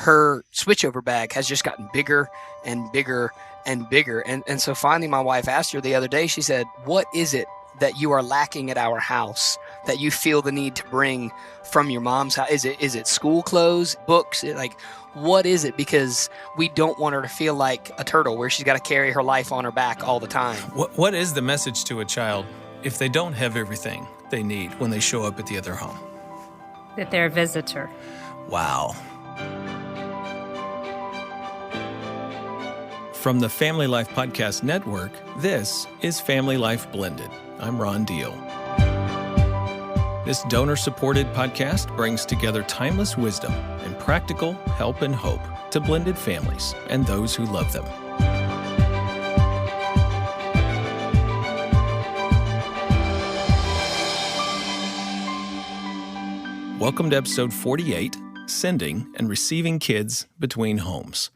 her switchover bag has just gotten bigger and bigger and bigger. And so finally my wife asked her the other day, she said, what is it that you are lacking at our house that you feel the need to bring from your mom's house? Is it school clothes, books? What is it? Because we don't want her to feel like a turtle where she's got to carry her life on her back all the time. What is the message to a child if they don't have everything they need when they show up at the other home? That they're a visitor. Wow. From the Family Life Podcast Network, this is Family Life Blended. I'm Ron Deal. This donor-supported podcast brings together timeless wisdom and practical help and hope to blended families and those who love them. Welcome to episode 48, Sending and Receiving Kids Between Homes.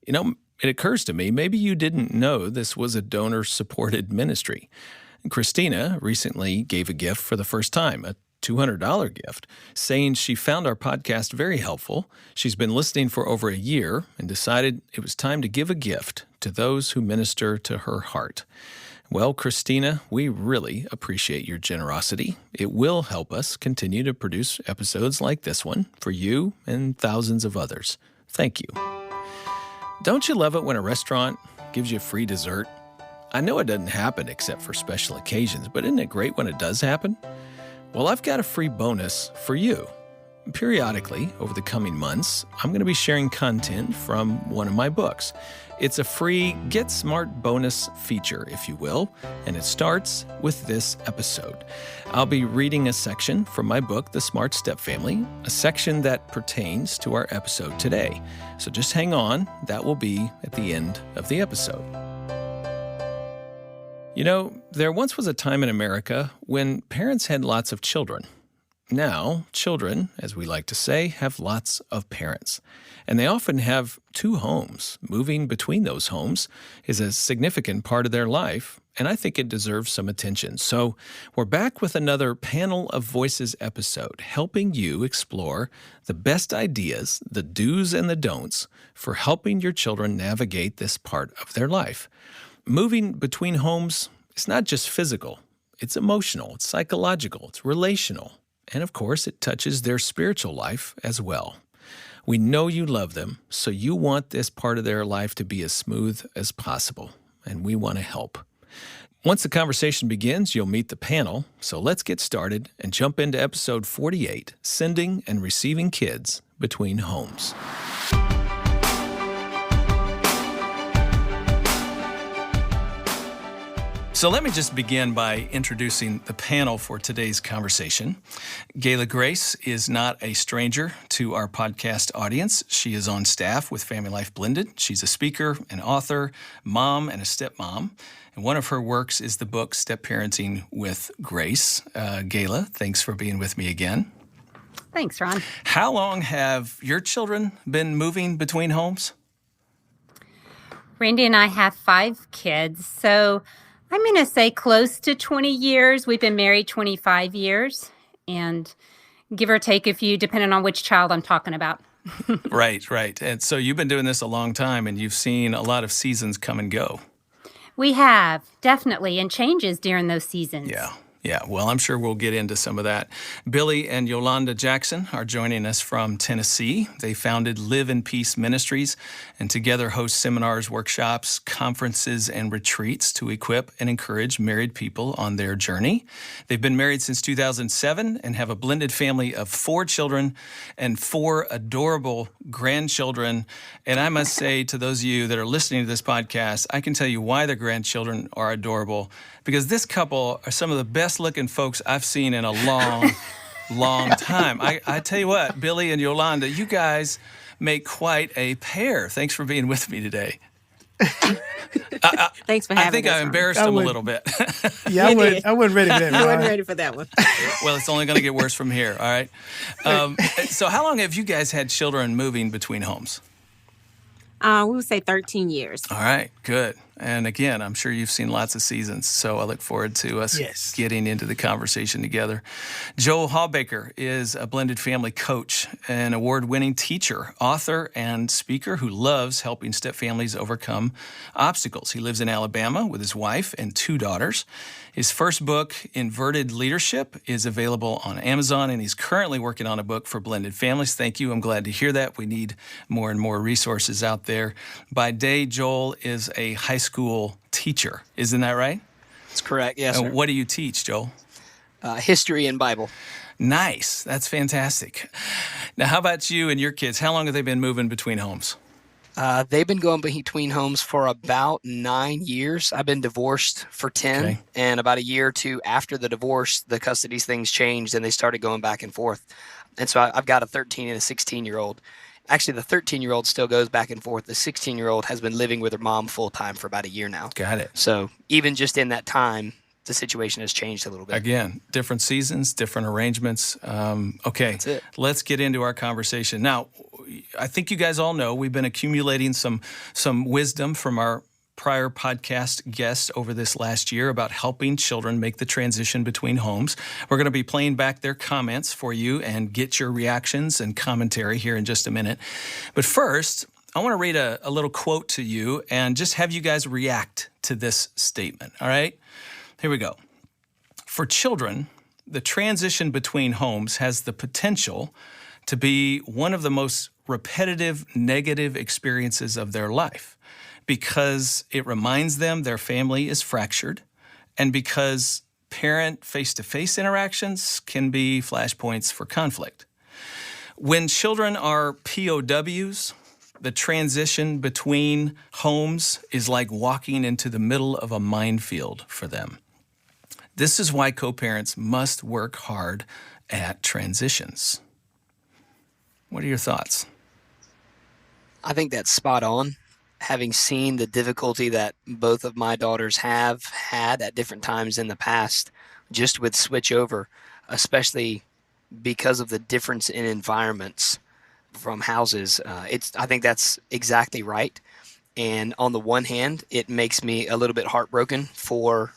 You know, it occurs to me, maybe you didn't know this was a donor-supported ministry. Christina recently gave a gift for the first time, a $200 gift, saying she found our podcast very helpful. She's been listening for over a year and decided it was time to give a gift to those who minister to her heart. Well, Christina, we really appreciate your generosity. It will help us continue to produce episodes like this one for you and thousands of others. Thank you. Don't you love it when a restaurant gives you free dessert? I know it doesn't happen except for special occasions, but isn't it great when it does happen? Well, I've got a free bonus for you. Periodically, over the coming months, I'm going to be sharing content from one of my books. It's a free Get Smart bonus feature, if you will, and it starts with this episode. I'll be reading a section from my book, The Smart Stepfamily, a section that pertains to our episode today. So just hang on, that will be at the end of the episode. You know, there once was a time in America when parents had lots of children. Now, children, as we like to say, have lots of parents. And they often have two homes. Moving between those homes is a significant part of their life, and I think it deserves some attention. So we're back with another Panel of Voices episode, helping you explore the best ideas, the do's and the don'ts, for helping your children navigate this part of their life. Moving between homes is not just physical. It's emotional, it's psychological, it's relational. And of course, it touches their spiritual life as well. We know you love them, so you want this part of their life to be as smooth as possible, and we want to help. Once the conversation begins, you'll meet the panel, so let's get started and jump into episode 48, Sending and Receiving Kids Between Homes. So let me just begin by introducing the panel for today's conversation. Gayla Grace is not a stranger to our podcast audience. She is on staff with Family Life Blended. She's a speaker, an author, mom, and a stepmom. And one of her works is the book Step Parenting with Grace. Gayla, thanks for being with me again. Thanks, Ron. How long have your children been moving between homes? Randy and I have 5 kids, so I'm going to say close to 20 years. We've been married 25 years, and give or take a few, depending on which child I'm talking about. Right. And so you've been doing this a long time, and you've seen a lot of seasons come and go. We have, definitely, and changes during those seasons. Yeah. Well, I'm sure we'll get into some of that. Billy and Yolanda Jackson are joining us from Tennessee. They founded Live in Peace Ministries and together host seminars, workshops, conferences, and retreats to equip and encourage married people on their journey. They've been married since 2007 and have a blended family of 4 children and 4 adorable grandchildren. And I must say to those of you that are listening to this podcast, I can tell you why their grandchildren are adorable, because this couple are some of the best looking folks I've seen in a long time. I tell you what, Billy and Yolanda, you guys make quite a pair. Thanks for being with me today. Thanks for having us. I think I embarrassed them a little bit. Yeah, I wasn't ready for that. I wasn't ready for that one. Well, it's only going to get worse from here, all right? So how long have you guys had children moving between homes? We would say 13 years. All right, good. And again, I'm sure you've seen lots of seasons, so I look forward to us getting into the conversation together. Joel Hawbaker is a blended family coach, an award-winning teacher, author, and speaker who loves helping step families overcome obstacles. He lives in Alabama with his wife and 2 daughters. His first book, Inverted Leadership, is available on Amazon, and he's currently working on a book for blended families. Thank you. I'm glad to hear that. We need more and more resources out there. By day, Joel is a high school teacher. Isn't that right? That's correct. Yes, sir. What do you teach, Joel? History and Bible. Nice. That's fantastic. Now, how about you and your kids? How long have they been moving between homes? They've been going between homes for about 9 years. I've been divorced for 10, Okay. and about a year or two after the divorce, the custody things changed, and they started going back and forth. And so I've got a 13 and a 16-year-old. Actually, the 13-year-old still goes back and forth. The 16-year-old has been living with her mom full-time for about a year now. Got it. So even just in that time, the situation has changed a little bit. Again, different seasons, different arrangements. Okay, That's it. Let's get into our conversation. Now, I think you guys all know we've been accumulating some wisdom from our prior podcast guests over this last year about helping children make the transition between homes. We're going to be playing back their comments for you and get your reactions and commentary here in just a minute. But first, I want to read a little quote to you and just have you guys react to this statement, all right? Here we go. For children, the transition between homes has the potential to be one of the most repetitive negative experiences of their life because it reminds them their family is fractured and because parent face-to-face interactions can be flashpoints for conflict. When children are POWs, the transition between homes is like walking into the middle of a minefield for them. This is why co-parents must work hard at transitions. What are your thoughts? I think that's spot on. Having seen the difficulty that both of my daughters have had at different times in the past, just with switch over, especially because of the difference in environments from houses, I think that's exactly right. And on the one hand, it makes me a little bit heartbroken for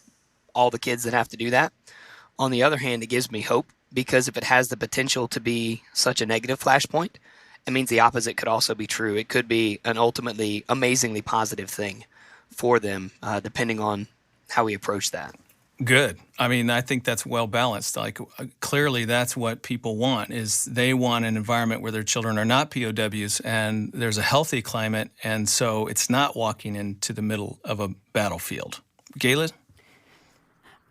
all the kids that have to do that. On the other hand, it gives me hope because if it has the potential to be such a negative flashpoint, it means the opposite could also be true. It could be an ultimately amazingly positive thing for them, depending on how we approach that. Good. I mean, I think that's well balanced. Like clearly that's what people want is they want an environment where their children are not POWs and there's a healthy climate. And so it's not walking into the middle of a battlefield. Gayla?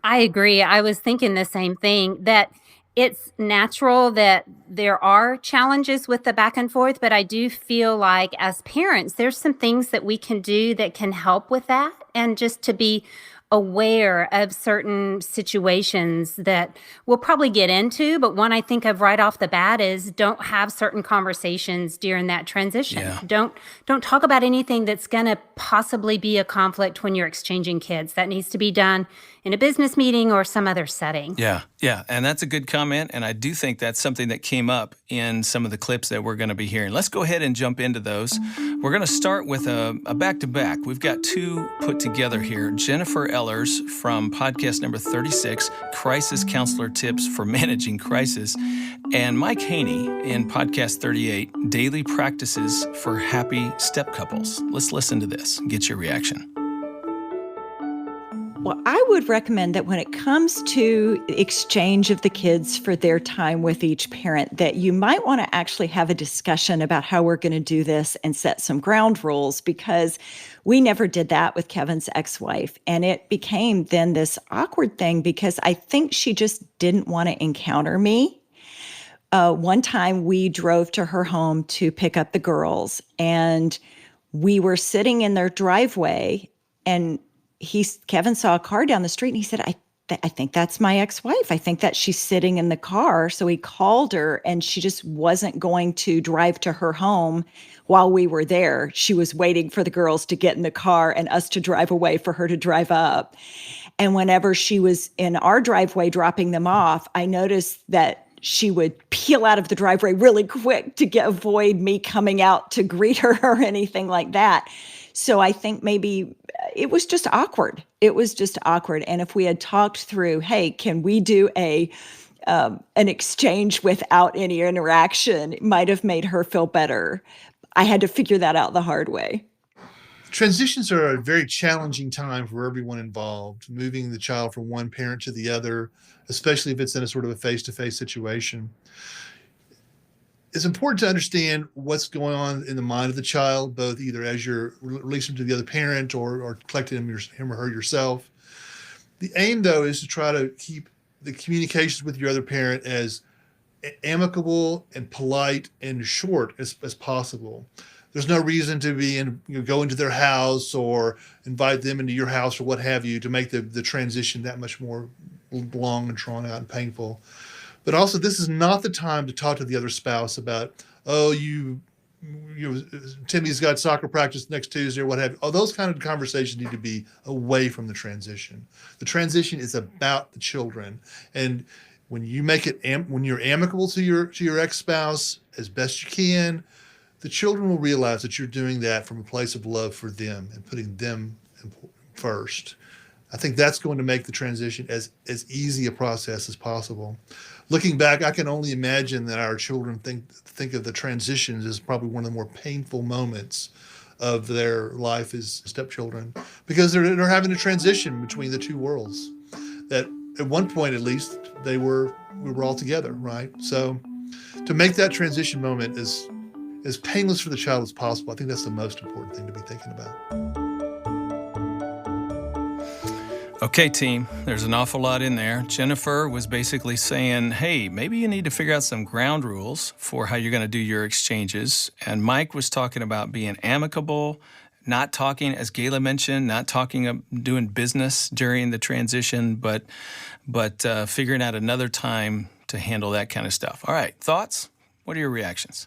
I agree. I was thinking the same thing, that it's natural that there are challenges with the back and forth, but I do feel like as parents, there's some things that we can do that can help with that, and just to be aware of certain situations that we'll probably get into. But one I think of right off the bat is don't have certain conversations during that transition. Yeah. Don't talk about anything that's going to possibly be a conflict when you're exchanging kids. That needs to be done in a business meeting or some other setting. Yeah. And that's a good comment. And I do think that's something that came up in some of the clips that we're going to be hearing. Let's go ahead and jump into those. We're going to start with a back-to-back. We've got 2 put together here. Jennifer Ellers from podcast number 36, Crisis Counselor Tips for Managing Crisis, and Mike Haney in podcast 38, Daily Practices for Happy Step Couples. Let's listen to this and get your reaction. Well, I would recommend that when it comes to exchange of the kids for their time with each parent, that you might want to actually have a discussion about how we're going to do this and set some ground rules, because we never did that with Kevin's ex-wife. And it became then this awkward thing because I think she just didn't want to encounter me. One time we drove to her home to pick up the girls, and we were sitting in their driveway, and Kevin saw a car down the street, and he said, I think that's my ex-wife. I think that she's sitting in the car. So he called her, and she just wasn't going to drive to her home while we were there. She was waiting for the girls to get in the car and us to drive away for her to drive up. And whenever she was in our driveway dropping them off, I noticed that she would peel out of the driveway really quick to avoid me coming out to greet her or anything like that. So I think maybe it was just awkward. It was just awkward. And if we had talked through, hey, can we do an exchange without any interaction, it might have made her feel better. I had to figure that out the hard way. Transitions are a very challenging time for everyone involved, moving the child from one parent to the other, especially if it's in a sort of a face-to-face situation. It's important to understand what's going on in the mind of the child, both either as you're releasing to the other parent or collecting him or her yourself. The aim, though, is to try to keep the communications with your other parent as amicable and polite and short as possible. There's no reason to go into their house or invite them into your house or what have you to make the transition that much more long and drawn out and painful. But also, this is not the time to talk to the other spouse about, oh, Timmy's got soccer practice next Tuesday or what have you. Oh, those kind of conversations need to be away from the transition. The transition is about the children, and when you make it, when you're amicable to your ex-spouse as best you can, the children will realize that you're doing that from a place of love for them and putting them first. I think that's going to make the transition as easy a process as possible. Looking back, I can only imagine that our children think of the transitions as probably one of the more painful moments of their life as stepchildren, because they're having a transition between the two worlds. That at one point, at least, we were all together, right? So to make that transition moment as painless for the child as possible, I think that's the most important thing to be thinking about. Okay, team, there's an awful lot in there. Jennifer was basically saying, hey, maybe you need to figure out some ground rules for how you're going to do your exchanges. And Mike was talking about being amicable, not talking, as Gayla mentioned, not talking, doing business during the transition, but figuring out another time to handle that kind of stuff. All right, thoughts? What are your reactions?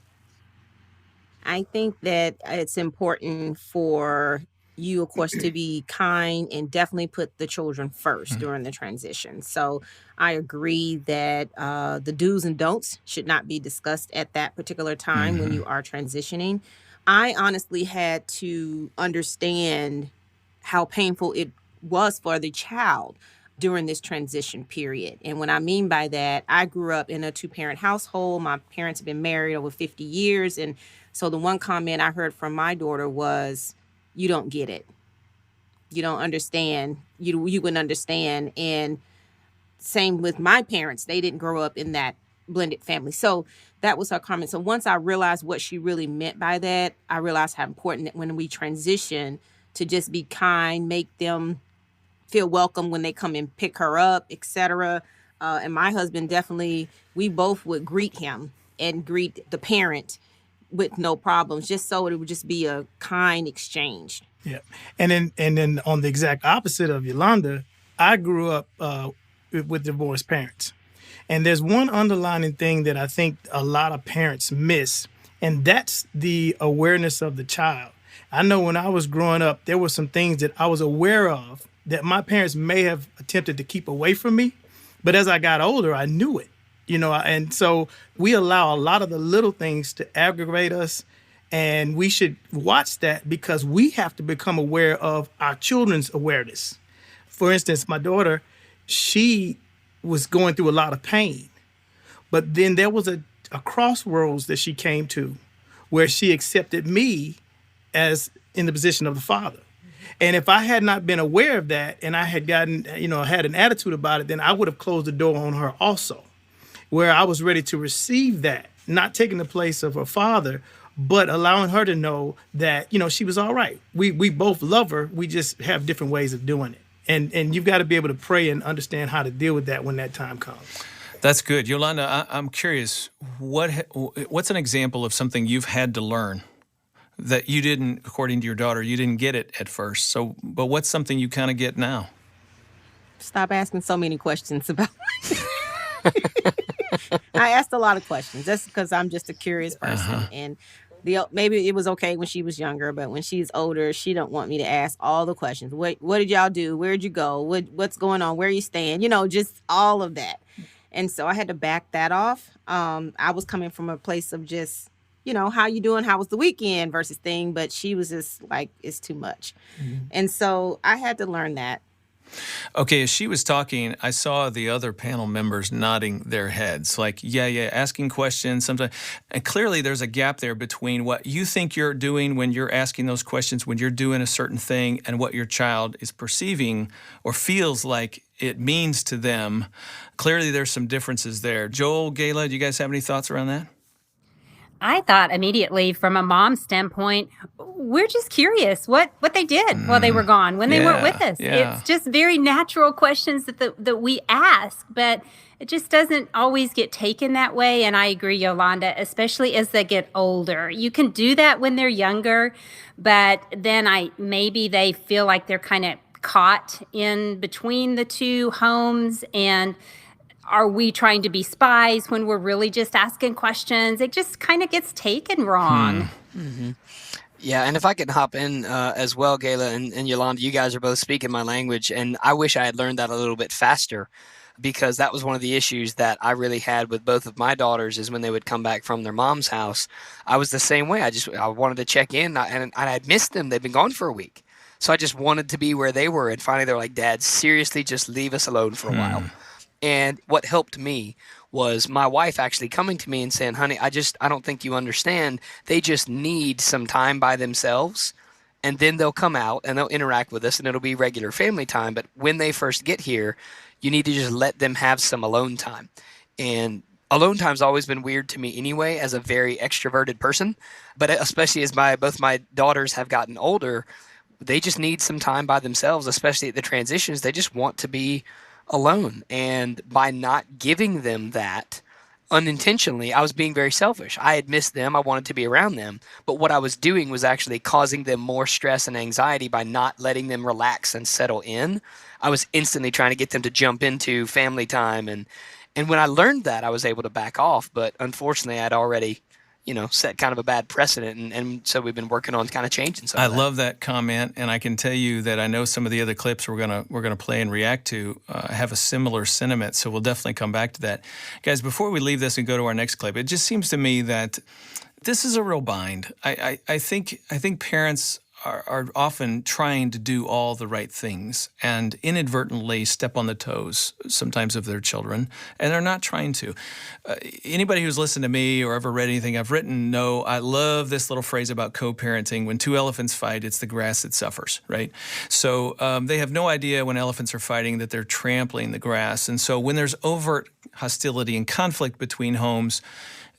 I think that it's important for you, of course, to be kind and definitely put the children first during the transition. So I agree that the do's and don'ts should not be discussed at that particular time when you are transitioning. I honestly had to understand how painful it was for the child during this transition period. And what I mean by that, I grew up in a two-parent household. My parents have been married over 50 years. And so the one comment I heard from my daughter was, you don't get it. You don't understand. You wouldn't understand. And same with my parents. They didn't grow up in that blended family. So that was her comment. So once I realized what she really meant by that, I realized how important that when we transition to just be kind, make them feel welcome when they come and pick her up, etc. And my husband definitely, we both would greet him and greet the parent with no problems, just so it would just be a kind exchange. Yeah. And then on the exact opposite of Yolanda, I grew up with divorced parents. And there's one underlying thing that I think a lot of parents miss, and that's the awareness of the child. I know when I was growing up, there were some things that I was aware of that my parents may have attempted to keep away from me. But as I got older, I knew it, and so we allow a lot of the little things to aggravate us. And we should watch that because we have to become aware of our children's awareness. For instance, my daughter, she was going through a lot of pain. But then there was a crossroads that she came to where she accepted me as in the position of the father. And if I had not been aware of that and I had gotten, had an attitude about it, then I would have closed the door on her also, where I was ready to receive that, not taking the place of her father, but allowing her to know that, she was all right. We both love her. We just have different ways of doing it. And you've got to be able to pray and understand how to deal with that when that time comes. That's good. Yolanda, I'm curious, what's an example of something you've had to learn that you didn't, according to your daughter, you didn't get it at first? So, but what's something you kind of get now? Stop asking so many questions about I asked a lot of questions. That's because I'm just a curious person. And maybe it was okay when she was younger, but when she's older, she don't want me to ask all the questions. What did y'all do? Where'd you go? What's going on? Where are you staying? Just all of that. And so I had to back that off. I was coming from a place of just how you doing? How was the weekend versus thing. But she was just like, it's too much. And so I had to learn that. Okay, as she was talking, I saw the other panel members nodding their heads, like, yeah, asking questions sometimes. And clearly there's a gap there between what you think you're doing when you're asking those questions, when you're doing a certain thing, and what your child is perceiving or feels like it means to them. Clearly there's some differences there. Joel, Gayla, do you guys have any thoughts around that? I thought immediately from a mom's standpoint, we're just curious what they did while they were gone, when they weren't with us. Yeah. It's just very natural questions that we ask, but it just doesn't always get taken that way. And I agree, Yolanda, especially as they get older. You can do that when they're younger, but then maybe they feel like they're kind of caught in between the two homes, and are we trying to be spies when we're really just asking questions? It just kind of gets taken wrong. Yeah, and if I could hop in as well, Gayla and Yolanda, you guys are both speaking my language, and I wish I had learned that a little bit faster, because that was one of the issues that I really had with both of my daughters, is when they would come back from their mom's house. I was the same way. I wanted to check in, and I'd missed them. They'd been gone for a week. So I just wanted to be where they were, and finally they're like, Dad, seriously, just leave us alone for a while. And what helped me was my wife actually coming to me and saying, honey, I don't think you understand. They just need some time by themselves, and then they'll come out and they'll interact with us, and it'll be regular family time. But when they first get here, you need to just let them have some alone time. And alone time's always been weird to me anyway, as a very extroverted person. But especially as both my daughters have gotten older, they just need some time by themselves, especially at the transitions. They just want to be alone. And by not giving them that unintentionally, I was being very selfish. I had missed them. I wanted to be around them. But what I was doing was actually causing them more stress and anxiety by not letting them relax and settle in. I was instantly trying to get them to jump into family time. And when I learned that, I was able to back off. But unfortunately, I'd already set kind of a bad precedent. And so we've been working on kind of changing some of that. I love that comment, and I can tell you that I know some of the other clips we're gonna play and react to have a similar sentiment, so we'll definitely come back to that. Guys, before we leave this and go to our next clip, it just seems to me that this is a real bind. I think parents are often trying to do all the right things and inadvertently step on the toes sometimes of their children, and they're not trying to. Anybody who's listened to me or ever read anything I've written know I love this little phrase about co-parenting. When two elephants fight, it's the grass that suffers, right? So they have no idea when elephants are fighting that they're trampling the grass. And so when there's overt hostility and conflict between homes,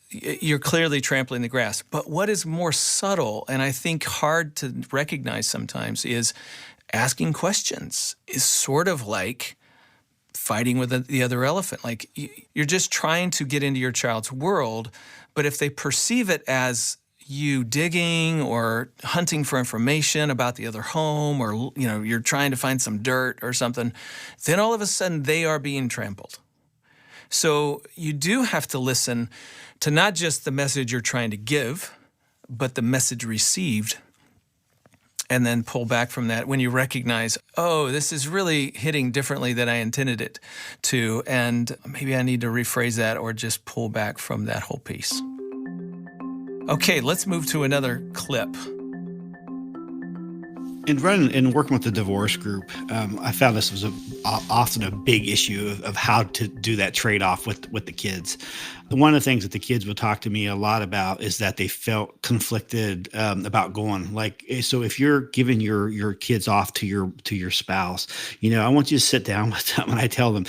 you're clearly trampling the grass. But what is more subtle, and I think hard to recognize sometimes, is asking questions is sort of like fighting with the other elephant. Like, you're just trying to get into your child's world, but if they perceive it as you digging or hunting for information about the other home, or you're trying to find some dirt or something, then all of a sudden they are being trampled. So you do have to listen to not just the message you're trying to give, but the message received, and then pull back from that when you recognize, oh, this is really hitting differently than I intended it to, and maybe I need to rephrase that or just pull back from that whole piece. Okay, let's move to another clip. In working with the divorce group, I found this was often a big issue of how to do that trade-off with the kids. One of the things that the kids would talk to me a lot about is that they felt conflicted about going. Like, so if you're giving your kids off to your spouse, I want you to sit down with them, and I tell them,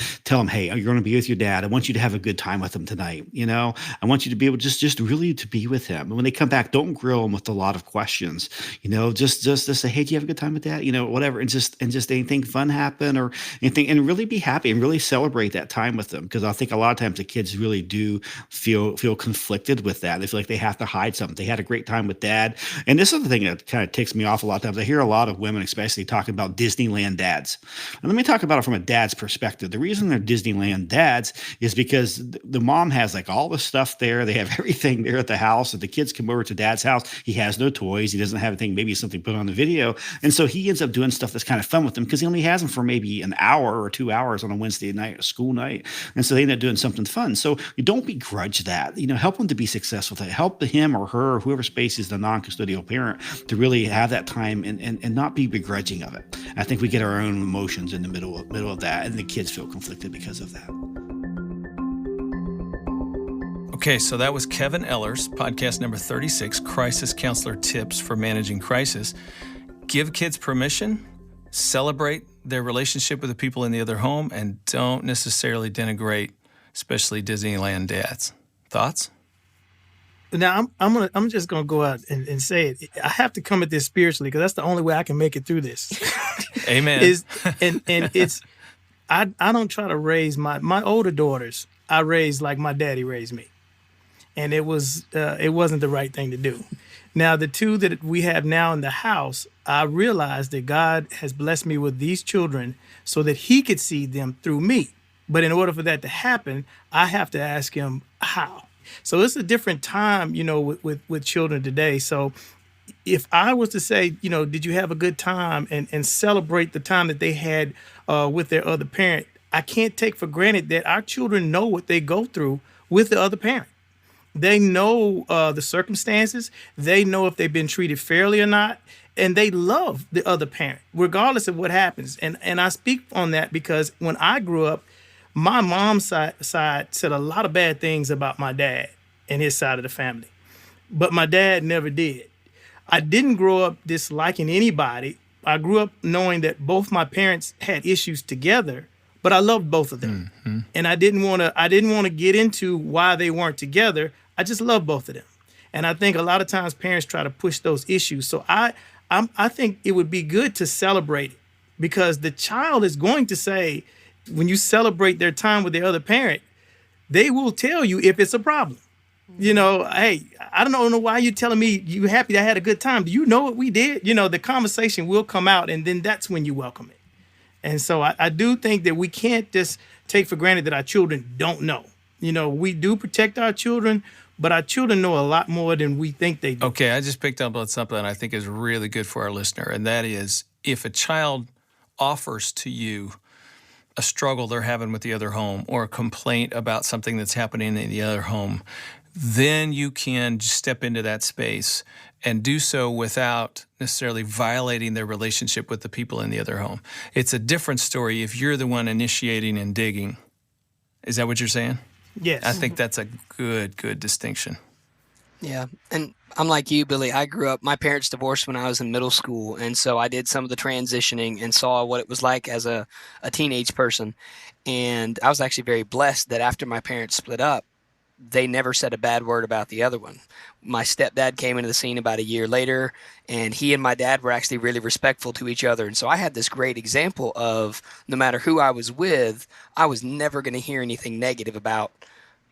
hey, you're going to be with your dad. I want you to have a good time with him tonight. I want you to be able just really to be with him. And when they come back, don't grill them with a lot of questions. Just say, hey, do you have a good time with that? Whatever, and just anything fun happen or anything, and really be happy and really celebrate that time with them. Because I think a lot of times the kids really do feel conflicted with that. They feel like they have to hide something. They had a great time with dad. And this is the thing that kind of ticks me off a lot of times. I hear a lot of women, especially, talking about Disneyland dads. And let me talk about it from a dad's perspective. The reason they're Disneyland dads is because the mom has like all the stuff there. They have everything there at the house. If the kids come over to dad's house, he has no toys. He doesn't have anything, maybe something put on the video. And so he ends up doing stuff that's kind of fun with them because he only has them for maybe an hour or 2 hours on a Wednesday night, a school night. And so they end up doing something fun. So you don't begrudge that. Help them to be successful, to help him or her or whoever spaces the non-custodial parent to really have that time and not be begrudging of it. I think we get our own emotions in the middle of that, and the kids feel conflicted because of that. Okay, so that was Kevin Ellers, podcast number 36, Crisis Counselor Tips for Managing Crisis. Give kids permission, celebrate their relationship with the people in the other home, and don't necessarily denigrate, especially Disneyland dads. Thoughts? Now I'm just gonna go out and say it. I have to come at this spiritually because that's the only way I can make it through this. Amen. I don't try to raise my older daughters. I raised like my daddy raised me, and it wasn't the right thing to do. Now the two that we have now in the house, I realized that God has blessed me with these children so that He could see them through me. But in order for that to happen, I have to ask Him how. So it's a different time, with children today. So if I was to say, did you have a good time and celebrate the time that they had with their other parent, I can't take for granted that our children know what they go through with the other parent. They know the circumstances. They know if they've been treated fairly or not. And they love the other parent, regardless of what happens. And I speak on that because when I grew up, my mom's side said a lot of bad things about my dad and his side of the family. But my dad never did. I didn't grow up disliking anybody. I grew up knowing that both my parents had issues together, but I loved both of them. Mm-hmm. And I didn't want to get into why they weren't together. I just loved both of them. And I think a lot of times parents try to push those issues. So I think it would be good to celebrate it because the child is going to say, when you celebrate their time with their other parent, they will tell you if it's a problem. Hey, I don't know why you're telling me you happy that I had a good time. Do you know what we did? The conversation will come out, and then that's when you welcome it. And so I do think that we can't just take for granted that our children don't know. We do protect our children, but our children know a lot more than we think they do. Okay, I just picked up on something I think is really good for our listener, and that is if a child offers to you a struggle they're having with the other home or a complaint about something that's happening in the other home, then you can step into that space and do so without necessarily violating their relationship with the people in the other home. It's a different story if you're the one initiating and digging. Is that what you're saying? Yes. I think that's a good distinction. Yeah. And I'm like you, Billy. I grew up, my parents divorced when I was in middle school. And so I did some of the transitioning and saw what it was like as a teenage person. And I was actually very blessed that after my parents split up, they never said a bad word about the other one. My stepdad came into the scene about a year later, and he and my dad were actually really respectful to each other. And so I had this great example of no matter who I was with, I was never going to hear anything negative about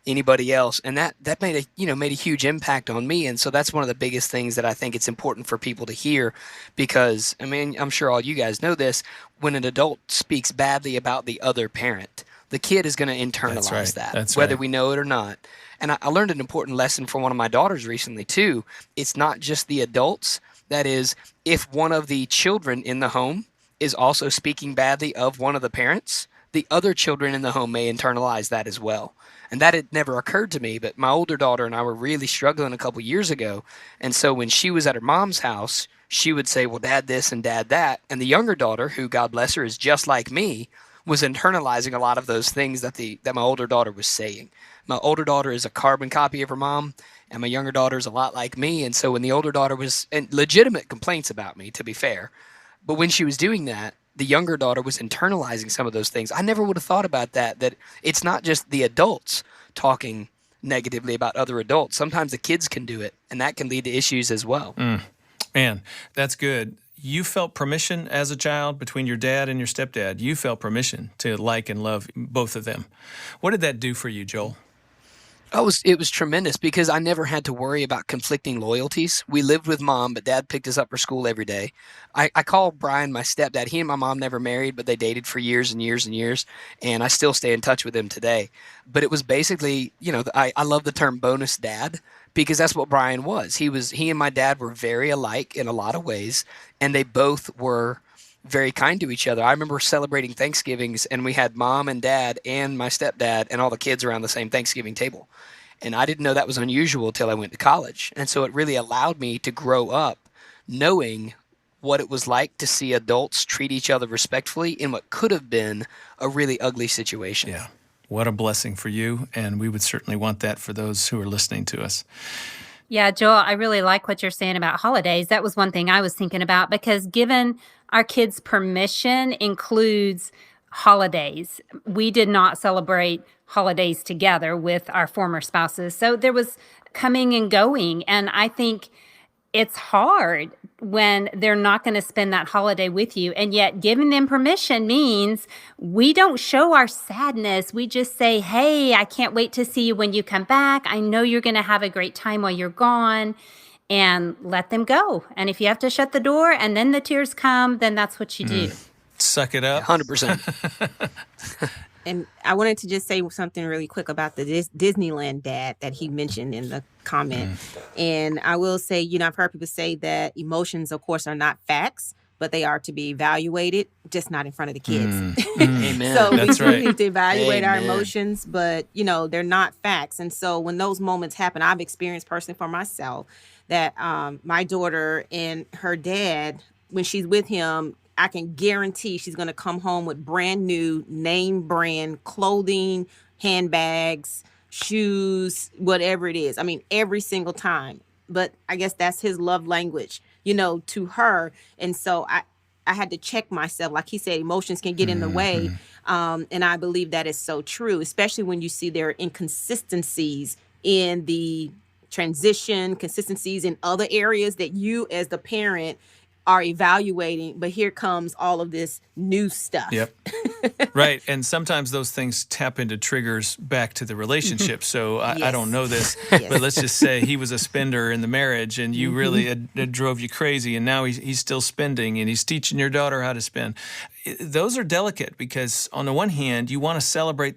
anybody else. And that made a huge impact on me. And so that's one of the biggest things that I think it's important for people to hear because, I'm sure all you guys know this, when an adult speaks badly about the other parent, the kid is going to internalize that, whether we know it or not. And I learned an important lesson from one of my daughters recently, too. It's not just the adults. That is, if one of the children in the home is also speaking badly of one of the parents, the other children in the home may internalize that as well. And that had never occurred to me, but my older daughter and I were really struggling a couple years ago. And so when she was at her mom's house, she would say, well, Dad this and Dad that. And the younger daughter, who, God bless her, is just like me, was internalizing a lot of those things that my older daughter was saying. My older daughter is a carbon copy of her mom, and my younger daughter is a lot like me. And so when the older daughter was, and legitimate complaints about me, to be fair, but when she was doing that, the younger daughter was internalizing some of those things. I never would have thought about that it's not just the adults talking negatively about other adults. Sometimes the kids can do it, and that can lead to issues as well. Man, that's good. You felt permission as a child between your dad and your stepdad. You felt permission to like and love both of them. What did that do for you, Joel? It was tremendous because I never had to worry about conflicting loyalties. We lived with Mom, but Dad picked us up for school every day. I call Brian my stepdad. He and my mom never married, but they dated for years and years and years, and I still stay in touch with him today. But it was basically, I love the term bonus dad because that's what Brian was. He and my dad were very alike in a lot of ways, and they both were very kind to each other. I remember celebrating Thanksgivings, and we had Mom and Dad and my stepdad and all the kids around the same Thanksgiving table. And I didn't know that was unusual till I went to college. And so it really allowed me to grow up knowing what it was like to see adults treat each other respectfully in what could have been a really ugly situation. Yeah. What a blessing for you. And we would certainly want that for those who are listening to us. Yeah, Joel, I really like what you're saying about holidays. That was one thing I was thinking about, because giving our kids permission includes holidays. We did not celebrate holidays together with our former spouses. So there was coming and going. And I think it's hard when they're not going to spend that holiday with you. And yet giving them permission means we don't show our sadness. We just say, hey, I can't wait to see you when you come back. I know you're going to have a great time while you're gone, and let them go. And if you have to shut the door and then the tears come, then that's what you do. Suck it up. 100%. And I wanted to just say something really quick about the Disneyland dad that he mentioned in the comment. And I will say, I've heard people say that emotions, of course, are not facts, but they are to be evaluated, just not in front of the kids. Amen. So That's we do right. need to evaluate our Amen. emotions, but, they're not facts. And so when those moments happen, I've experienced personally for myself that my daughter and her dad, when she's with him, I can guarantee she's going to come home with brand new name brand clothing, handbags, shoes, whatever it is. I mean, every single time. But I guess that's his love language, to her. And so I had to check myself. Like he said, emotions can get in the way. And I believe that is so true, especially when you see there are inconsistencies in the transition, consistencies in other areas that you as the parent are evaluating, but here comes all of this new stuff. Yep. Right. And sometimes those things tap into triggers back to the relationship. So I don't know this, but let's just say he was a spender in the marriage, and you really, it drove you crazy. And now he's still spending, and he's teaching your daughter how to spend. Those are delicate, because on the one hand, you want to celebrate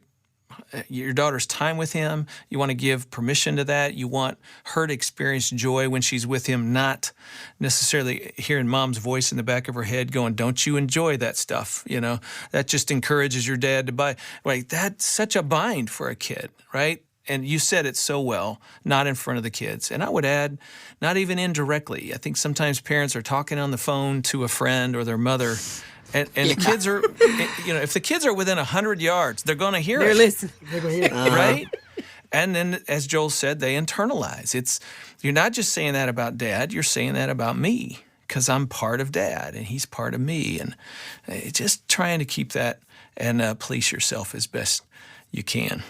your daughter's time with him. You want to give permission to that. You want her to experience joy when she's with him, not necessarily hearing mom's voice in the back of her head going, don't you enjoy that stuff? That just encourages your dad to buy. Like, that's such a bind for a kid, right? And you said it so well, not in front of the kids. And I would add, not even indirectly. I think sometimes parents are talking on the phone to a friend or their mother, and the kids are, if the kids are within 100 yards, they're going to hear They're it. listening. They're gonna hear it. Right? And then, as Joel said, they internalize. You're not just saying that about dad, you're saying that about me, because I'm part of dad and he's part of me. And just trying to keep that and police yourself as best you can.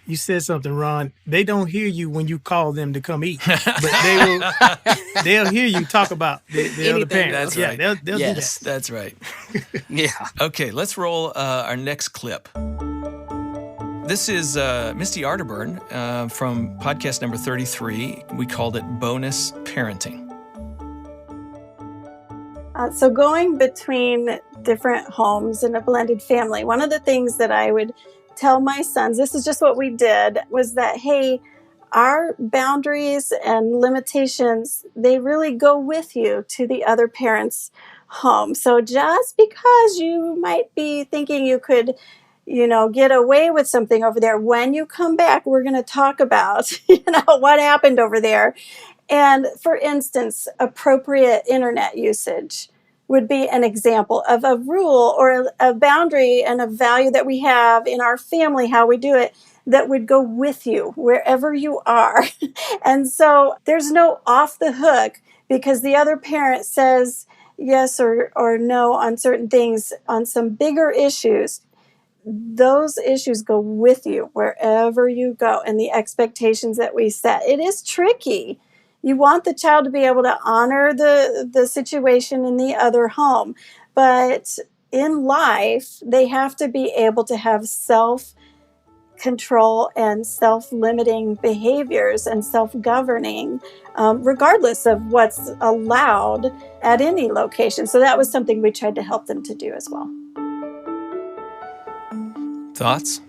You said something, Ron. They don't hear you when you call them to come eat, but they'll hear you talk about the other parents. That's right. They'll do Yes, that. that's right. Yeah. Okay, let's roll our next clip. This is Misty Arterburn from podcast number 33. We called it Bonus Parenting. So going between different homes in a blended family, one of the things that I would tell my sons, this is just what we did, was that, hey, our boundaries and limitations, they really go with you to the other parent's home. So just because you might be thinking you could, get away with something over there, when you come back, we're going to talk about, what happened over there. And for instance, appropriate internet usage would be an example of a rule or a boundary and a value that we have in our family, how we do it, that would go with you wherever you are. And so there's no off the hook because the other parent says yes or no on certain things, on some bigger issues. Those issues go with you wherever you go, and the expectations that we set. It is tricky. You want the child to be able to honor the situation in the other home. But in life, they have to be able to have self-control and self-limiting behaviors and self-governing, regardless of what's allowed at any location. So that was something we tried to help them to do as well. Thoughts?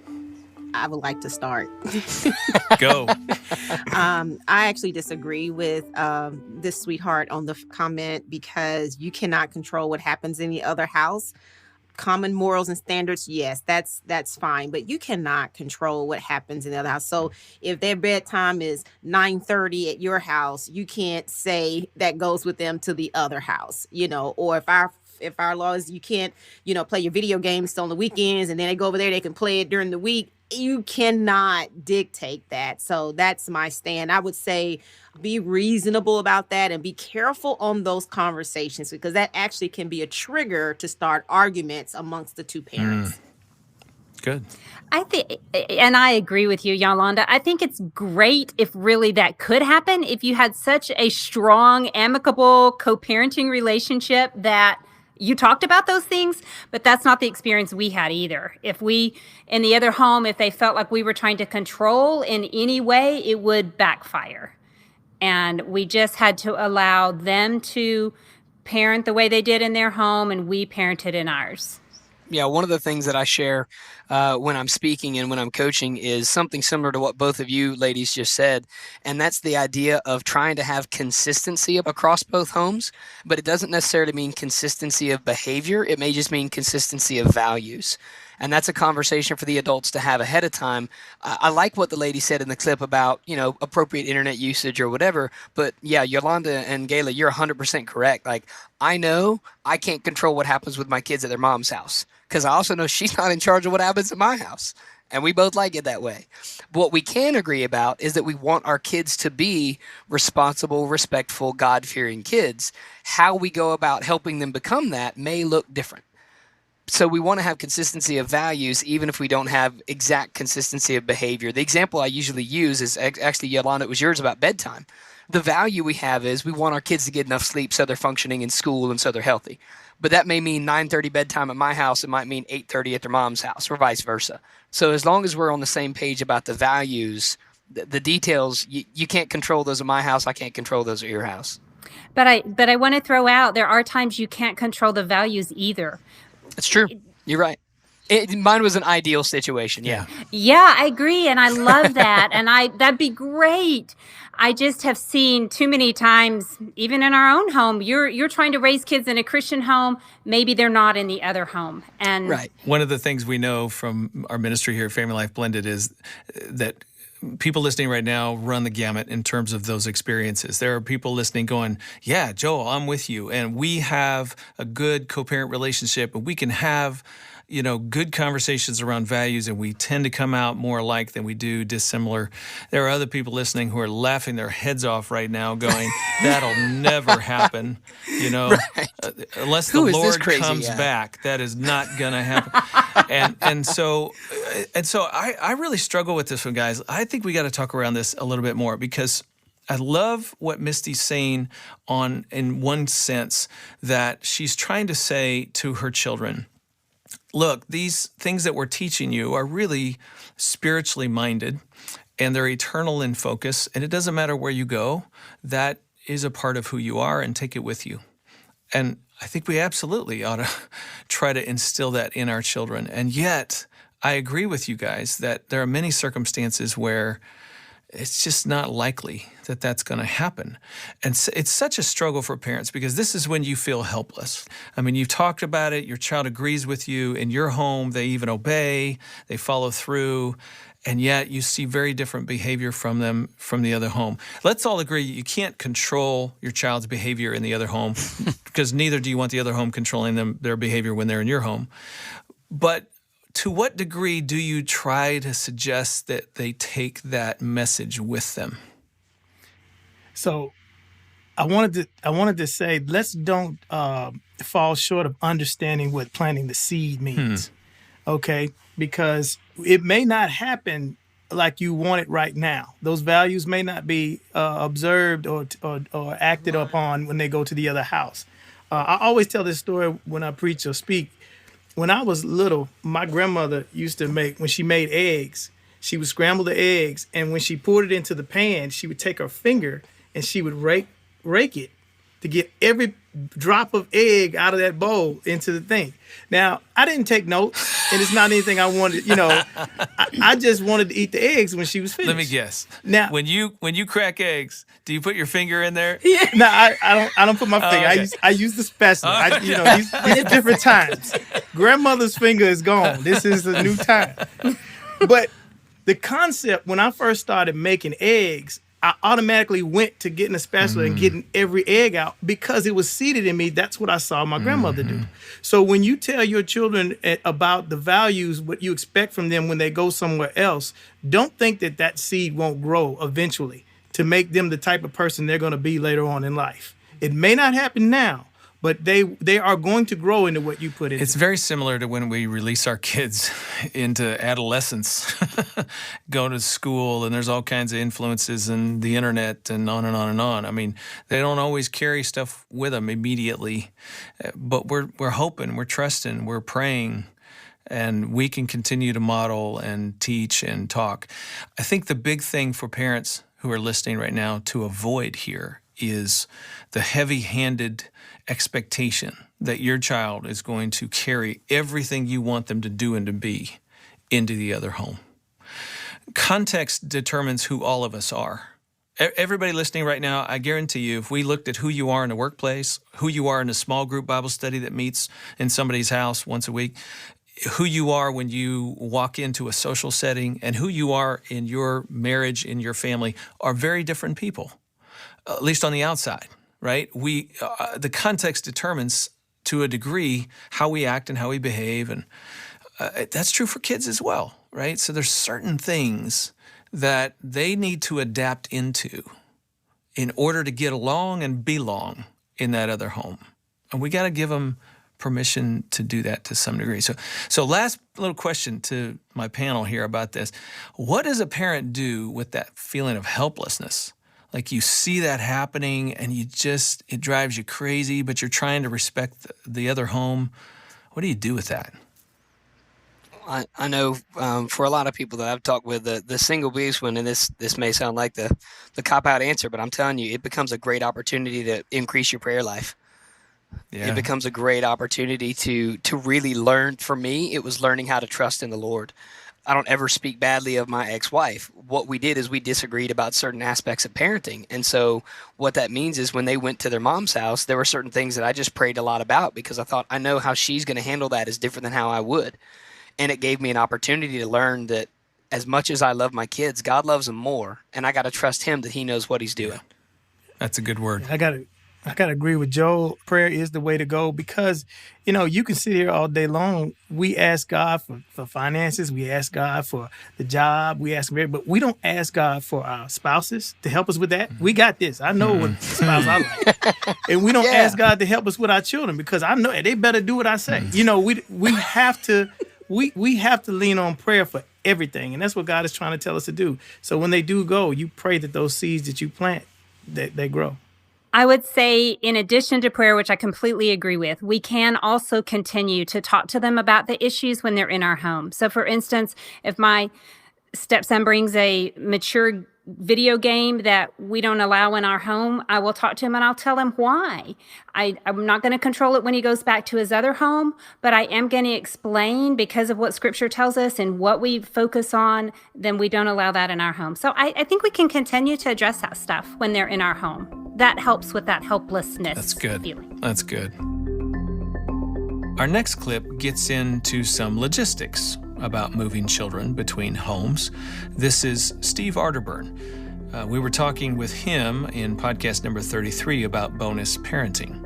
I would like to start. Go. I actually disagree with this sweetheart on the comment, because you cannot control what happens in the other house. common morals and standards, yes, that's fine. But you cannot control what happens in the other house. So if their bedtime is 9:30 at your house, you can't say that goes with them to the other house, or if our law is you can't, play your video games on the weekends and then they go over there, they can play it during the week. You cannot dictate that. So that's my stand. I would say be reasonable about that and be careful on those conversations, because that actually can be a trigger to start arguments amongst the two parents. Good. I think, and I agree with you, Yolanda. I think it's great if really that could happen, if you had such a strong, amicable, co-parenting relationship that you talked about those things, but that's not the experience we had either. If we, in the other home, if they felt like we were trying to control in any way, it would backfire. And we just had to allow them to parent the way they did in their home, and we parented in ours. Yeah, one of the things that I share when I'm speaking and when I'm coaching is something similar to what both of you ladies just said, and that's the idea of trying to have consistency across both homes, but it doesn't necessarily mean consistency of behavior. It may just mean consistency of values. And that's a conversation for the adults to have ahead of time. I like what the lady said in the clip about, appropriate internet usage or whatever. But yeah, Yolanda and Gayla, you're 100% correct. Like, I know I can't control what happens with my kids at their mom's house, because I also know she's not in charge of what happens at my house. And we both like it that way. But what we can agree about is that we want our kids to be responsible, respectful, God-fearing kids. How we go about helping them become that may look different. So we want to have consistency of values, even if we don't have exact consistency of behavior. The example I usually use is actually, Yolanda, it was yours about bedtime. The value we have is we want our kids to get enough sleep so they're functioning in school and so they're healthy. But that may mean 9:30 bedtime at my house. It might mean 8:30 at their mom's house, or vice versa. So as long as we're on the same page about the values, the details, you can't control those at my house. I can't control those at your house. But I want to throw out, there are times you can't control the values either. That's true. You're right. Mine was an ideal situation. Yeah. Yeah, I agree. And I love that. And that'd be great. I just have seen too many times, even in our own home, you're trying to raise kids in a Christian home. Maybe they're not in the other home. And right. One of the things we know from our ministry here at Family Life Blended is that people listening right now run the gamut in terms of those experiences. There are people listening going, yeah, Joel, I'm with you. And we have a good co-parent relationship, and we can have, good conversations around values, and we tend to come out more alike than we do dissimilar. There are other people listening who are laughing their heads off right now going, that'll never happen, Right. Unless the Lord comes back, that is not going to happen. and so I really struggle with this one, guys. I think we got to talk around this a little bit more, because I love what Misty's saying in one sense, that she's trying to say to her children, look, these things that we're teaching you are really spiritually minded, and they're eternal in focus, and it doesn't matter where you go. That is a part of who you are, and take it with you. And I think we absolutely ought to try to instill that in our children. And yet, I agree with you guys that there are many circumstances where it's just not likely that that's going to happen. And it's such a struggle for parents, because this is when you feel helpless. I mean, you've talked about it. Your child agrees with you. In your home, they even obey. They follow through. And yet you see very different behavior from them from the other home. Let's all agree you can't control your child's behavior in the other home, because neither do you want the other home controlling their behavior when they're in your home. But to what degree do you try to suggest that they take that message with them? So I wanted to say, let's don't fall short of understanding what planting the seed means. Okay? Because it may not happen like you want it right now. Those values may not be observed or acted upon when they go to the other house. I always tell this story when I preach or speak. When I was little, my grandmother used to when she made eggs, she would scramble the eggs, and when she poured it into the pan, she would take her finger and she would rake it to get every drop of egg out of that bowl into the thing. Now, I didn't take notes, and it's not anything I wanted, I just wanted to eat the eggs when she was finished. Let me guess. Now, when you crack eggs, do you put your finger in there? Yeah. No, I don't put my finger. Okay. I use the spatula. Oh, these are different times. Grandmother's finger is gone. This is a new time. But the concept, when I first started making eggs, I automatically went to getting a spatula and getting every egg out because it was seated in me. That's what I saw my grandmother do. So when you tell your children about the values, what you expect from them when they go somewhere else, don't think that that seed won't grow eventually to make them the type of person they're going to be later on in life. It may not happen now, but they are going to grow into what you put in. It's very similar to when we release our kids into adolescence, go to school, and there's all kinds of influences and the internet and on and on and on. I mean, they don't always carry stuff with them immediately, but we're hoping, we're trusting, we're praying, and we can continue to model and teach and talk. I think the big thing for parents who are listening right now to avoid here is the heavy-handed expectation that your child is going to carry everything you want them to do and to be into the other home. Context determines who all of us are. Everybody listening right now, I guarantee you, if we looked at who you are in the workplace, who you are in a small group Bible study that meets in somebody's house once a week, who you are when you walk into a social setting, and who you are in your marriage, in your family, are very different people, at least on the outside. Right? The context determines to a degree how we act and how we behave, and that's true for kids as well, right? So there's certain things that they need to adapt into in order to get along and belong in that other home, and we got to give them permission to do that to some degree. So last little question to my panel here about this: what does a parent do with that feeling of helplessness? Like you see that happening and it drives you crazy, but you're trying to respect the other home. What do you do with that? I know for a lot of people that I've talked with, the single biggest one, and this may sound like the cop-out answer, but I'm telling you, it becomes a great opportunity to increase your prayer life. Yeah. It becomes a great opportunity to really learn. For me, it was learning how to trust in the Lord. I don't ever speak badly of my ex-wife. What we did is we disagreed about certain aspects of parenting. And so what that means is when they went to their mom's house, there were certain things that I just prayed a lot about because I thought, I know how she's going to handle that is different than how I would. And it gave me an opportunity to learn that as much as I love my kids, God loves them more. And I got to trust him that he knows what he's doing. Yeah. That's a good word. I got to agree with Joel. Prayer is the way to go because, you can sit here all day long. We ask God for finances. We ask God for the job. We ask him, but we don't ask God for our spouses to help us with that. We got this. I know what spouse I like. And we don't ask God to help us with our children because I know they better do what I say. We have to we have to lean on prayer for everything. And that's what God is trying to tell us to do. So when they do go, you pray that those seeds that you plant, that they grow. I would say, in addition to prayer, which I completely agree with, we can also continue to talk to them about the issues when they're in our home. So, for instance, if my stepson brings a mature video game that we don't allow in our home, I will talk to him and I'll tell him why. I'm not going to control it when he goes back to his other home, but I am going to explain because of what Scripture tells us and what we focus on, then we don't allow that in our home. So I think we can continue to address that stuff when they're in our home. That helps with that helplessness. That's good. Feeling. That's good. Our next clip gets into some logistics about moving children between homes. This is Steve Arterburn. We were talking with him in podcast number 33 about bonus parenting.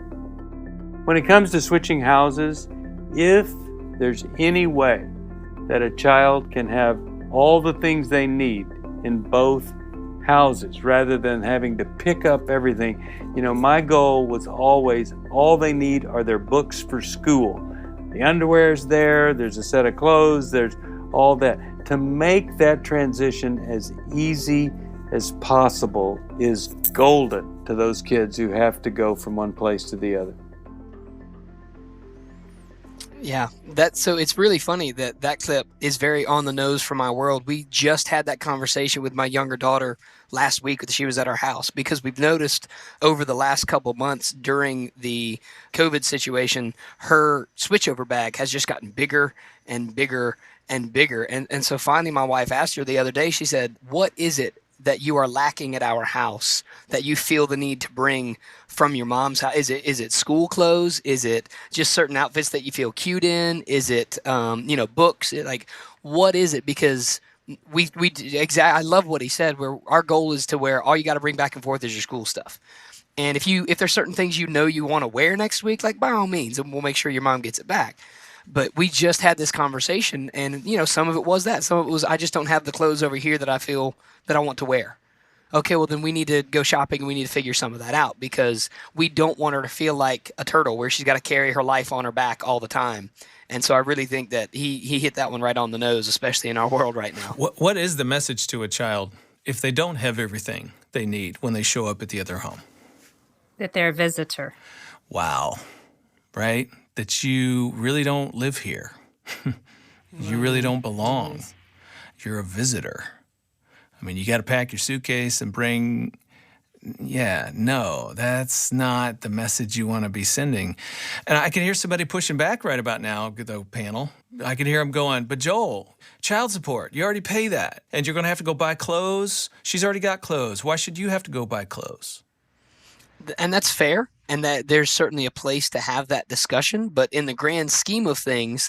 When it comes to switching houses, if there's any way that a child can have all the things they need in both houses rather than having to pick up everything, my goal was always all they need are their books for school. The underwear's there's a set of clothes, there's all that. To make that transition as easy as possible is golden to those kids who have to go from one place to the other. Yeah, so it's really funny that clip is very on the nose for my world. We just had that conversation with my younger daughter last week. She was at our house because we've noticed over the last couple months during the COVID situation, her switchover bag has just gotten bigger and bigger and bigger. And so finally my wife asked her the other day, she said, what is it that you are lacking at our house that you feel the need to bring from your mom's house? Is it school clothes? Is it just certain outfits that you feel cute in? Is it books? Like, what is it? Because I love what he said. Where our goal is to where all you got to bring back and forth is your school stuff. And if there's certain things you want to wear next week, like, by all means, and we'll make sure your mom gets it back. But we just had this conversation, and some of it was that, some of it was I just don't have the clothes over here that I feel that I want to wear. Okay, well then we need to go shopping and we need to figure some of that out, because we don't want her to feel like a turtle where she's got to carry her life on her back all the time. And so I really think that he hit that one right on the nose, especially in our world right now. What is the message to a child if they don't have everything they need when they show up at the other home? That they're a visitor. Wow. Right? That you really don't live here. You really don't belong. You're a visitor. I mean, you got to pack your suitcase and bring... Yeah, no, that's not the message you want to be sending. And I can hear somebody pushing back right about now, though, panel. I can hear them going, but Joel, child support, you already pay that. And you're going to have to go buy clothes. She's already got clothes. Why should you have to go buy clothes? And that's fair, and that there's certainly a place to have that discussion. But in the grand scheme of things,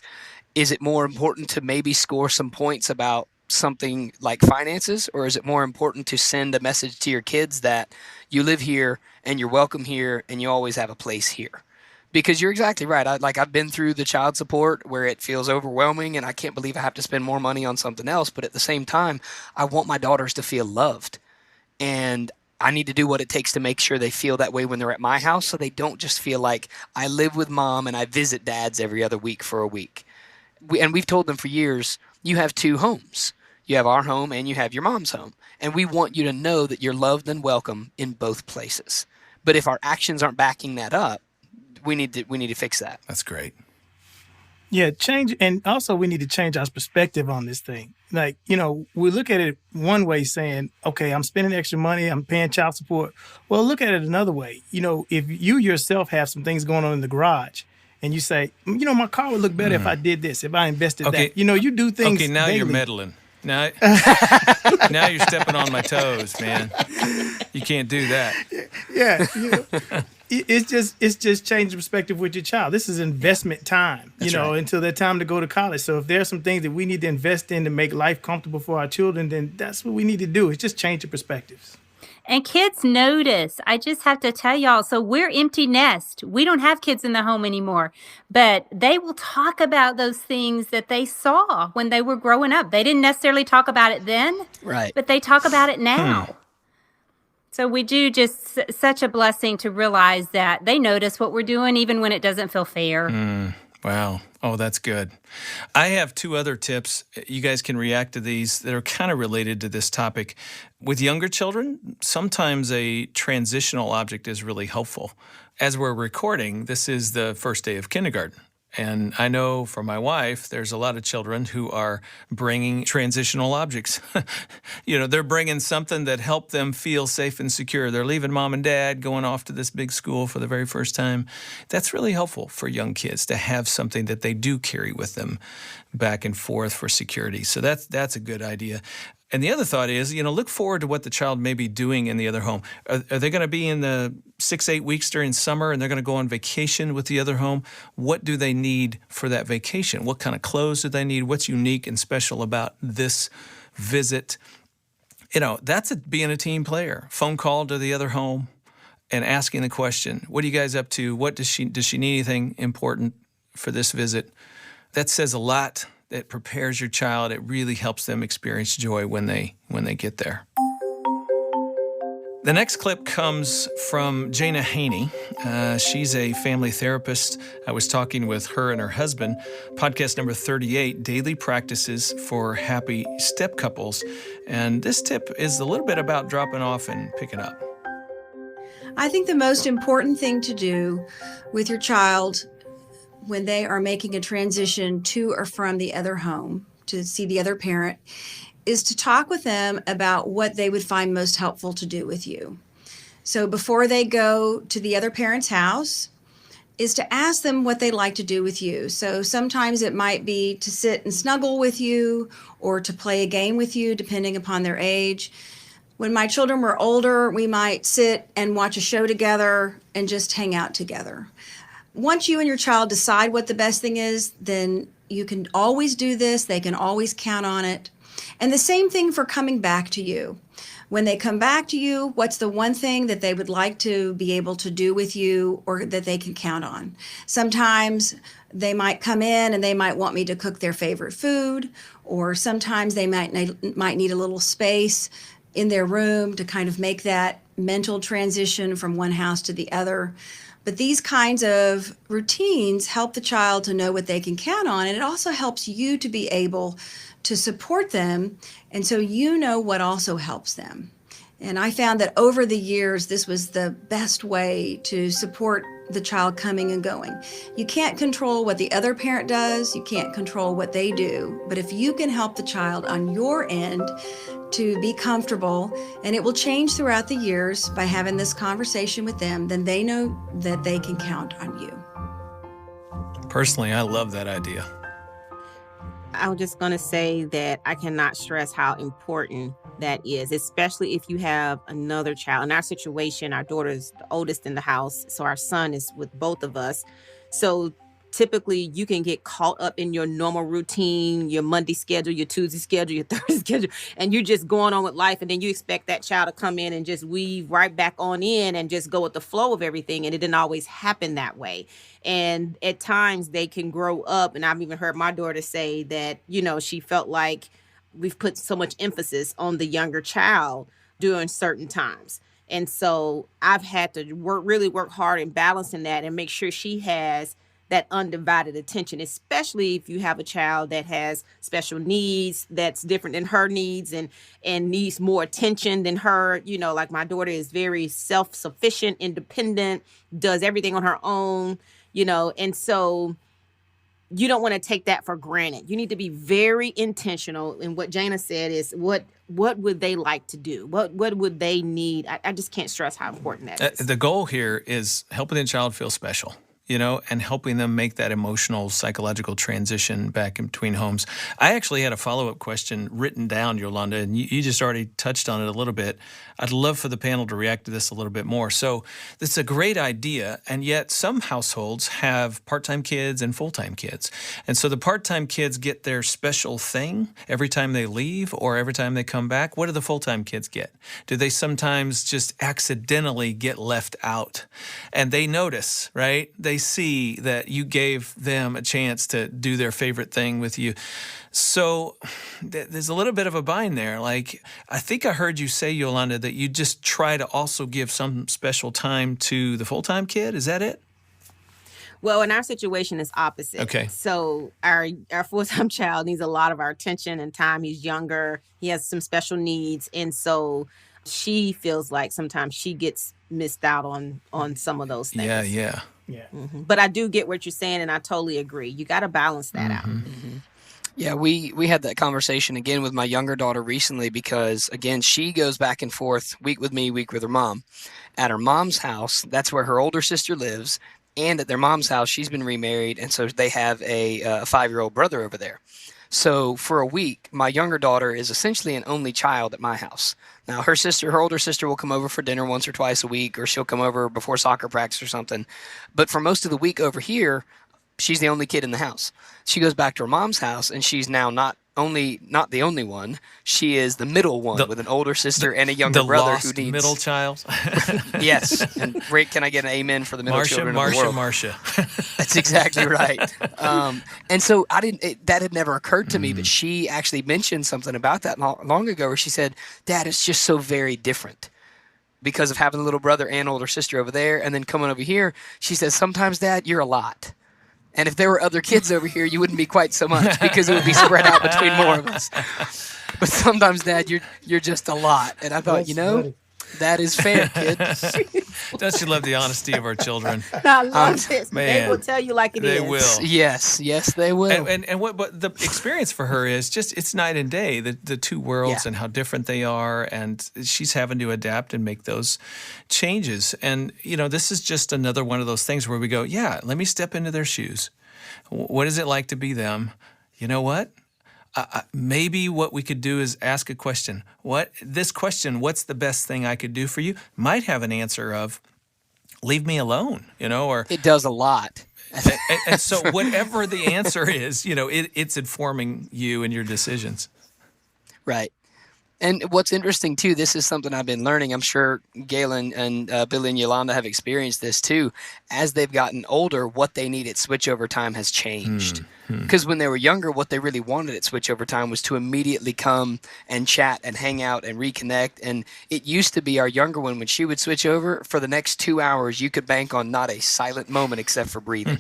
is it more important to maybe score some points about something like finances, or is it more important to send a message to your kids that you live here and you're welcome here and you always have a place here? Because you're exactly right. I've been through the child support where it feels overwhelming and I can't believe I have to spend more money on something else. But at the same time, I want my daughters to feel loved, and I need to do what it takes to make sure they feel that way when they're at my house, so they don't just feel like I live with mom and I visit dad's every other week for a week. We've told them for years, you have two homes. You have our home and you have your mom's home. And we want you to know that you're loved and welcome in both places. But if our actions aren't backing that up, we need to fix that. That's great. Yeah, change. And also we need to change our perspective on this thing. Like, we look at it one way saying, okay, I'm spending extra money, I'm paying child support. Well, look at it another way. If you yourself have some things going on in the garage and you say, my car would look better if I did this, if I invested that. You do things. Okay, now daily. you're meddling. Now you're stepping on my toes, man. You can't do that. Yeah. It's just changing perspective with your child. This is investment time, That's right. until their time to go to college. So if there's some things that we need to invest in to make life comfortable for our children, then that's what we need to do. It's just change the perspectives. And kids notice. I just have to tell y'all, so we're empty nest. We don't have kids in the home anymore. But they will talk about those things that they saw when they were growing up. They didn't necessarily talk about it then, Right? but they talk about it now. So we do just such a blessing to realize that they notice what we're doing even when it doesn't feel fair. Wow. Oh, that's good. I have two other tips. You guys can react to these that are kind of related to this topic. With younger children, sometimes a transitional object is really helpful. As we're recording, this is the first day of kindergarten. And I know for my wife, there's a lot of children who are bringing transitional objects. They're bringing something that helped them feel safe and secure. They're leaving mom and dad, going off to this big school for the very first time. That's really helpful for young kids to have something that they do carry with them back and forth for security. So that's a good idea. And the other thought is, look forward to what the child may be doing in the other home. Are they going to be in the 6-8 weeks during summer and they're going to go on vacation with the other home? What do they need for that vacation? What kind of clothes do they need? What's unique and special about this visit? That's being a team player. Phone call to the other home and asking the question, what are you guys up to? What does she need anything important for this visit? That says a lot. It prepares your child. It really helps them experience joy when they get there. The next clip comes from Jana Haney. She's a family therapist. I was talking with her and her husband. Podcast number 38, Daily Practices for Happy Step Couples. And this tip is a little bit about dropping off and picking up. I think the most important thing to do with your child when they are making a transition to or from the other home to see the other parent is to talk with them about what they would find most helpful to do with you. So before they go to the other parent's house, is to ask them what they like to do with you. So sometimes it might be to sit and snuggle with you or to play a game with you, depending upon their age. When my children were older, we might sit and watch a show together and just hang out together. Once you and your child decide what the best thing is, then you can always do this. They can always count on it. And the same thing for coming back to you. When they come back to you, what's the one thing that they would like to be able to do with you or that they can count on? Sometimes they might come in and they might want me to cook their favorite food, or sometimes they might need a little space in their room to kind of make that mental transition from one house to the other. But these kinds of routines help the child to know what they can count on, and it also helps you to be able to support them, and so you know what also helps them. And I found that over the years, this was the best way to support the child coming and going. You can't control what the other parent does, you can't control what they do, but if you can help the child on your end to be comfortable, and it will change throughout the years by having this conversation with them, then they know that they can count on you. Personally, I love that idea. I was just going to say that I cannot stress how important that is, especially if you have another child. In our situation, our daughter is the oldest in the house, so our son is with both of us. So typically you can get caught up in your normal routine, your Monday schedule, your Tuesday schedule, your Thursday schedule, and you're just going on with life. And then you expect that child to come in and just weave right back on in and just go with the flow of everything. And it didn't always happen that way. And at times they can grow up. And I've even heard my daughter say that, she felt like we've put so much emphasis on the younger child during certain times. And so I've had to really work hard in balancing that and make sure she has that undivided attention, especially if you have a child that has special needs that's different than her needs and needs more attention than her. Like my daughter is very self-sufficient, independent, does everything on her own, and so you don't want to take that for granted. You need to be very intentional. And what Jana said is what would they like to do? What would they need? I just can't stress how important that is. The goal here is helping the child feel special, and helping them make that emotional, psychological transition back in between homes. I actually had a follow-up question written down, Yolanda, and you just already touched on it a little bit. I'd love for the panel to react to this a little bit more. So this is a great idea, and yet some households have part-time kids and full-time kids. And so the part-time kids get their special thing every time they leave or every time they come back. What do the full-time kids get? Do they sometimes just accidentally get left out? And they notice, right? They see that you gave them a chance to do their favorite thing with you. So there's a little bit of a bind there. Like, I think I heard you say, Yolanda, that you just try to also give some special time to the full-time kid. Is that it? Well, in our situation, it's opposite. Okay. So our full-time child needs a lot of our attention and time. He's younger. He has some special needs. And so she feels like sometimes she gets missed out on some of those things. Yeah. Mm-hmm. But I do get what you're saying, and I totally agree. You got to balance that out. Mm-hmm. Yeah, we had that conversation again with my younger daughter recently because, again, she goes back and forth, week with me, week with her mom. At her mom's house, that's where her older sister lives, and at their mom's house, she's been remarried, and so they have a 5-year-old brother over there. So for a week, my younger daughter is essentially an only child at my house. Now, her older sister will come over for dinner once or twice a week, or she'll come over before soccer practice or something. But for most of the week over here, she's the only kid in the house. She goes back to her mom's house, and she's now not the only one. She is the middle one with an older sister and a younger brother who needs middle child. Yes. And Rick, can I get an amen for the middle children of the world? Marcia. That's exactly right. And so that had never occurred to me, but she actually mentioned something about that long ago where she said, Dad, it's just so very different because of having a little brother and older sister over there and then coming over here. She says, sometimes, Dad, you're a lot. And if there were other kids over here, you wouldn't be quite so much because it would be spread out between more of us. But sometimes, Dad, you're just a lot. And I thought, funny. That is fair, kid. Don't you love the honesty of our children? I love this. Man, they will tell you like it is. They will. Yes, they will. And what the experience for her is just it's night and day, the two worlds and how different they are, and she's having to adapt and make those changes. And this is just another one of those things where we go, let me step into their shoes. What is it like to be them? You know what? Maybe what we could do is ask a question. This question, what's the best thing I could do for you, might have an answer of, leave me alone, or It does a lot. and so whatever the answer is, it's informing you and your decisions. Right. And what's interesting, too, this is something I've been learning. I'm sure Galen and Billy and Yolanda have experienced this, too. As they've gotten older, what they need at switchover time has changed. Because when they were younger, what they really wanted at switchover time was to immediately come and chat and hang out and reconnect. And it used to be our younger one, when she would switch over, for the next 2 hours, you could bank on not a silent moment except for breathing.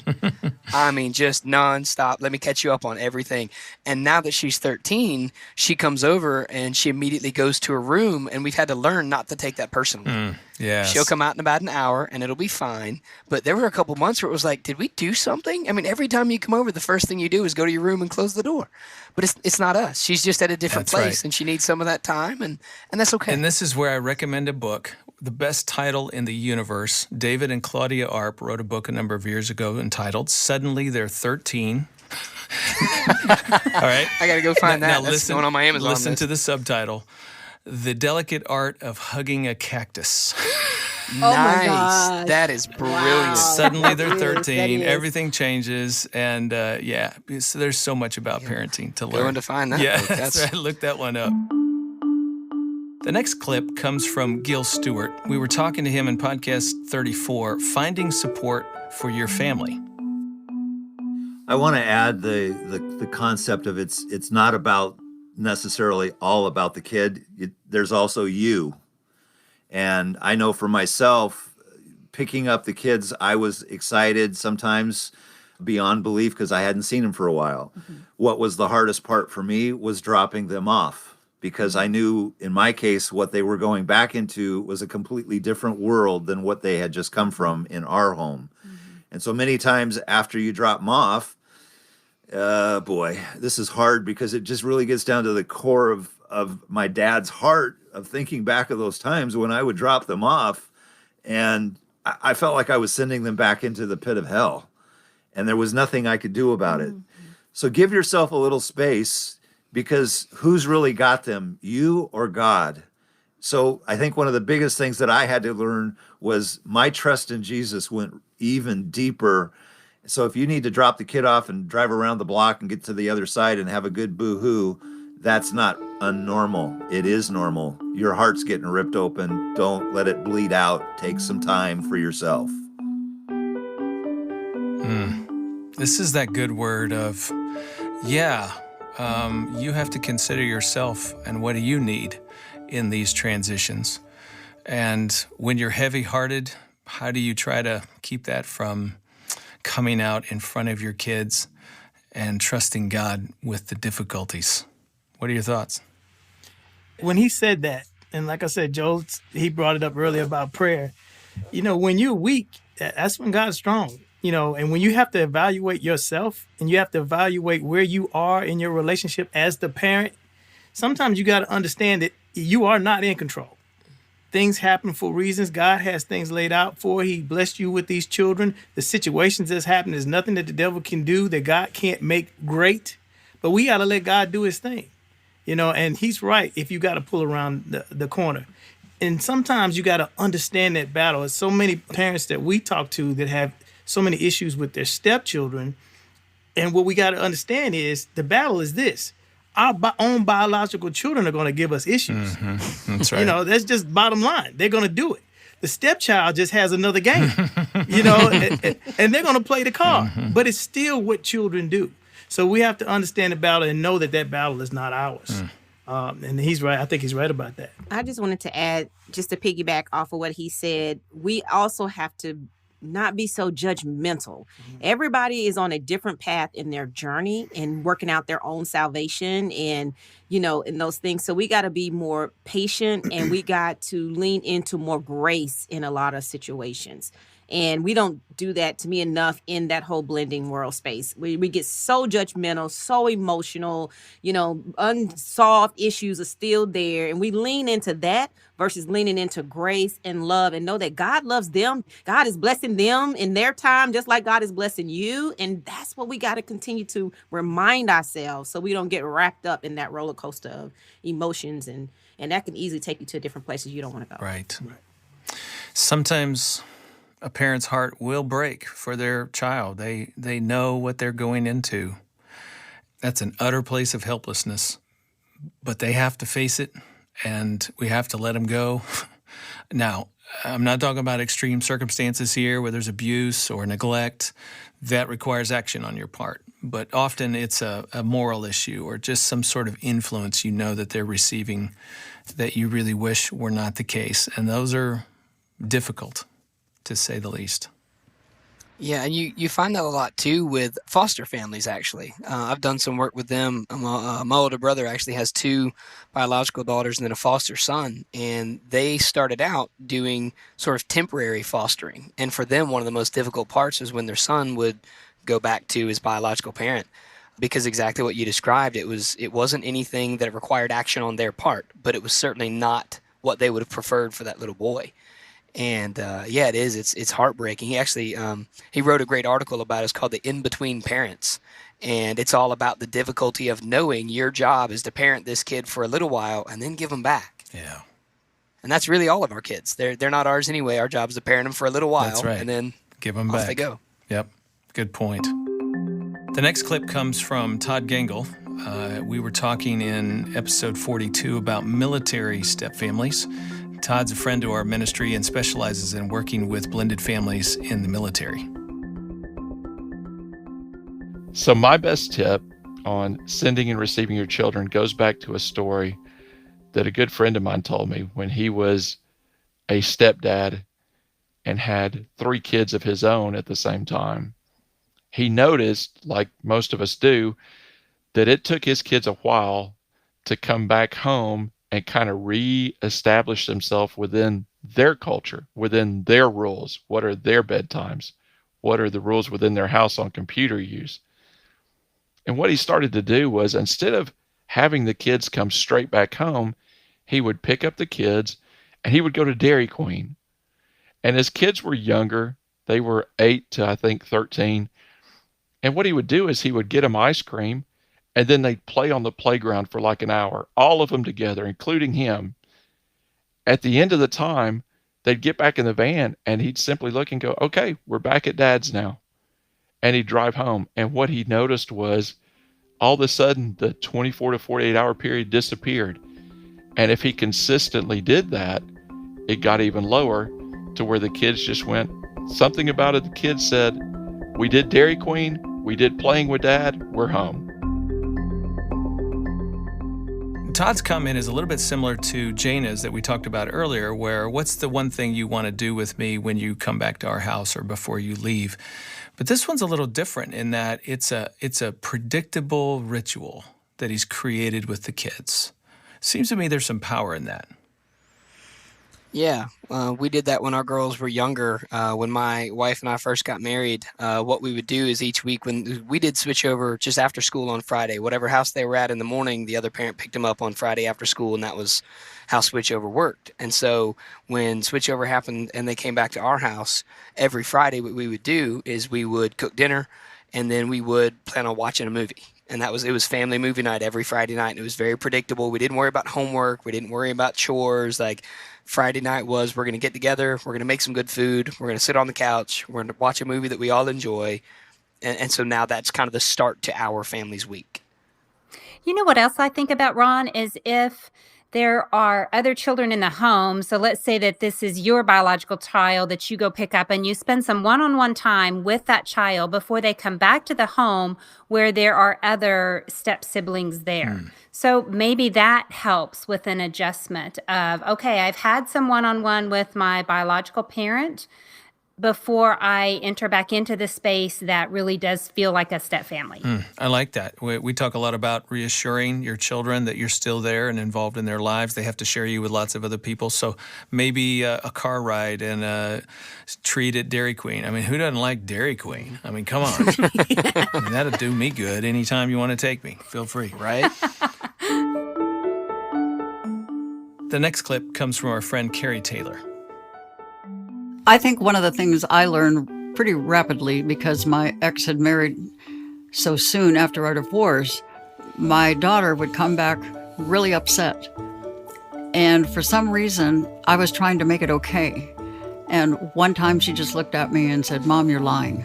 I mean, just nonstop. Let me catch you up on everything. And now that she's 13, she comes over and she immediately goes to her room, and we've had to learn not to take that personally. Yes. She'll come out in about an hour and it'll be fine. But there were a couple months where it was like, did we do something? I mean, every time you come over, the first thing you do is go to your room and close the door. But it's not us. She's just at a different That's place, right. and she needs some of that time, and that's okay. And this is where I recommend a book, the best title in the universe. David and Claudia Arp wrote a book a number of years ago entitled Suddenly They're 13. All right. I got to go find that. Now That's listen, going on my Amazon listen list. to the subtitle. The Delicate Art of Hugging a Cactus. Nice. gosh. That is brilliant. Wow. Suddenly they're That is- that 13. is. Everything changes. And so there's so much about parenting to learn. Going to find that Yeah, book. that's right. Look that one up. The next clip comes from Gil Stewart. We were talking to him in podcast 34, Finding Support for Your Family. I want to add the concept of it's not about necessarily all about the kid. There's also you. And I know for myself, picking up the kids, I was excited, sometimes beyond belief, because I hadn't seen them for a while. What was the hardest part for me was dropping them off, because I knew in my case what they were going back into was a completely different world than what they had just come from in our home. And so many times after you drop them off, boy, this is hard, because it just really gets down to the core of my dad's heart, of thinking back of those times when I would drop them off and I felt like I was sending them back into the pit of hell, and there was nothing I could do about it. So give yourself a little space, because who's really got them, you or God? So I think one of the biggest things that I had to learn was my trust in Jesus went even deeper. So if you need to drop the kid off and drive around the block and get to the other side and have a good boo-hoo, that's not unnormal. It is normal. Your heart's getting ripped open. Don't let it bleed out. Take some time for yourself. This is that good word of, you have to consider yourself and what do you need in these transitions. And when you're heavy-hearted, how do you try to keep that from coming out in front of your kids and trusting God with the difficulties? What are your thoughts? When he said that, and like I said, Joel, he brought it up earlier about prayer. When you're weak, that's when God's strong. And when you have to evaluate yourself and you have to evaluate where you are in your relationship as the parent, sometimes you got to understand that you are not in control. Things happen for reasons. God has things laid out for. He blessed you with these children. The situations that's happened is nothing that the devil can do that God can't make great. But we got to let God do his thing. And he's right if you got to pull around the corner. And sometimes you got to understand that battle. There's so many parents that we talk to that have so many issues with their stepchildren. And what we got to understand is the battle is this. Our own biological children are going to give us issues. That's right. That's just bottom line. They're going to do it. The stepchild just has another game, and they're going to play the card. But it's still what children do. So we have to understand the battle and know that battle is not ours. And he's right. I think he's right about that. I just wanted to add, just to piggyback off of what he said, we also have to not be so judgmental. Everybody is on a different path in their journey and working out their own salvation and, and those things. So we got to be more patient and we got to lean into more grace in a lot of situations. And we don't do that, to me, enough in that whole blending world space. We get so judgmental, so emotional, unsolved issues are still there. And we lean into that versus leaning into grace and love, and know that God loves them. God is blessing them in their time, just like God is blessing you. And that's what we got to continue to remind ourselves, so we don't get wrapped up in that roller coaster of emotions. And that can easily take you to different places you don't want to go. Right. Sometimes a parent's heart will break for their child. They know what they're going into. That's an utter place of helplessness, but they have to face it, and we have to let them go. Now, I'm not talking about extreme circumstances here where there's abuse or neglect. That requires action on your part. But often it's a moral issue or just some sort of influence that they're receiving that you really wish were not the case. And those are difficult, to say the least. Yeah, and you find that a lot too with foster families, actually. I've done some work with them. My older brother actually has 2 biological daughters and then a foster son, and they started out doing sort of temporary fostering. And for them, one of the most difficult parts was when their son would go back to his biological parent, because exactly what you described, it wasn't anything that required action on their part, but it was certainly not what they would have preferred for that little boy. And yeah, it is. It's heartbreaking. He actually he wrote a great article about it. It's called "The In-Between Parents," and it's all about the difficulty of knowing your job is to parent this kid for a little while and then give them back. Yeah. And that's really all of our kids. They're not ours anyway. Our job is to parent them for a little while. That's right. And then give them off back. they go. Yep. Good point. The next clip comes from Todd Gengel. We were talking in episode 42 about military stepfamilies. Todd's a friend to our ministry and specializes in working with blended families in the military. So my best tip on sending and receiving your children goes back to a story that a good friend of mine told me when he was a stepdad and had 3 kids of his own at the same time. He noticed, like most of us do, that it took his kids a while to come back home and kind of re-establish themselves within their culture, within their rules. What are their bedtimes? What are the rules within their house on computer use? And what he started to do was, instead of having the kids come straight back home, he would pick up the kids and he would go to Dairy Queen. And his kids were younger. They were 8 to, I think, 13. And what he would do is he would get them ice cream, and then they'd play on the playground for like an hour, all of them together, including him. At the end of the time, they'd get back in the van, and he'd simply look and go, okay, we're back at Dad's now. And he'd drive home. And what he noticed was, all of a sudden, the 24 to 48 hour period disappeared. And if he consistently did that, it got even lower to where the kids just went, something about it, the kids said, we did Dairy Queen, we did playing with Dad, we're home. Todd's comment is a little bit similar to Jana's that we talked about earlier, where what's the one thing you want to do with me when you come back to our house or before you leave? But this one's a little different in that it's a predictable ritual that he's created with the kids. Seems to me there's some power in that. Yeah, we did that when our girls were younger. When my wife and I first got married, what we would do is each week when we did switch over just after school on Friday, whatever house they were at in the morning, the other parent picked them up on Friday after school, and that was how switchover worked. And so when switchover happened and they came back to our house, every Friday what we would do is we would cook dinner, and then we would plan on watching a movie. And it was family movie night every Friday night. And it was very predictable. We didn't worry about homework. We didn't worry about chores. Like Friday night was, we're going to get together. We're going to make some good food. We're going to sit on the couch. We're going to watch a movie that we all enjoy. And so now that's kind of the start to our family's week. You know what else I think about, Ron, is if there are other children in the home. So let's say that this is your biological child that you go pick up, and you spend some one-on-one time with that child before they come back to the home where there are other step siblings there. So maybe that helps with an adjustment of, okay, I've had some one-on-one with my biological parent, before I enter back into the space that really does feel like a step family. I like that. We talk a lot about reassuring your children that you're still there and involved in their lives. They have to share you with lots of other people. So maybe a car ride and a treat at Dairy Queen. I mean, who doesn't like Dairy Queen? I mean, come on. I mean, that'll do me good anytime you want to take me. Feel free. Right? The next clip comes from our friend Carrie Taylor. I think one of the things I learned pretty rapidly, because my ex had married so soon after our divorce, my daughter would come back really upset. And for some reason, I was trying to make it okay. And one time she just looked at me and said, "Mom, you're lying."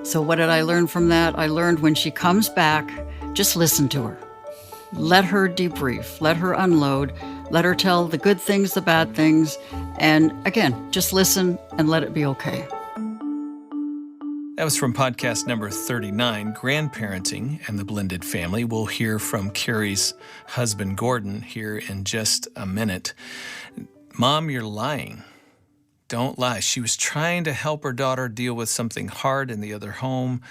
So what did I learn from that? I learned when she comes back, just listen to her. Let her debrief, let her unload, let her tell the good things, the bad things, and again, just listen and let it be okay. That was from podcast number 39, Grandparenting and the Blended Family. We'll hear from Carrie's husband, Gordon, here in just a minute. Mom, you're lying. Don't lie. She was trying to help her daughter deal with something hard in the other home,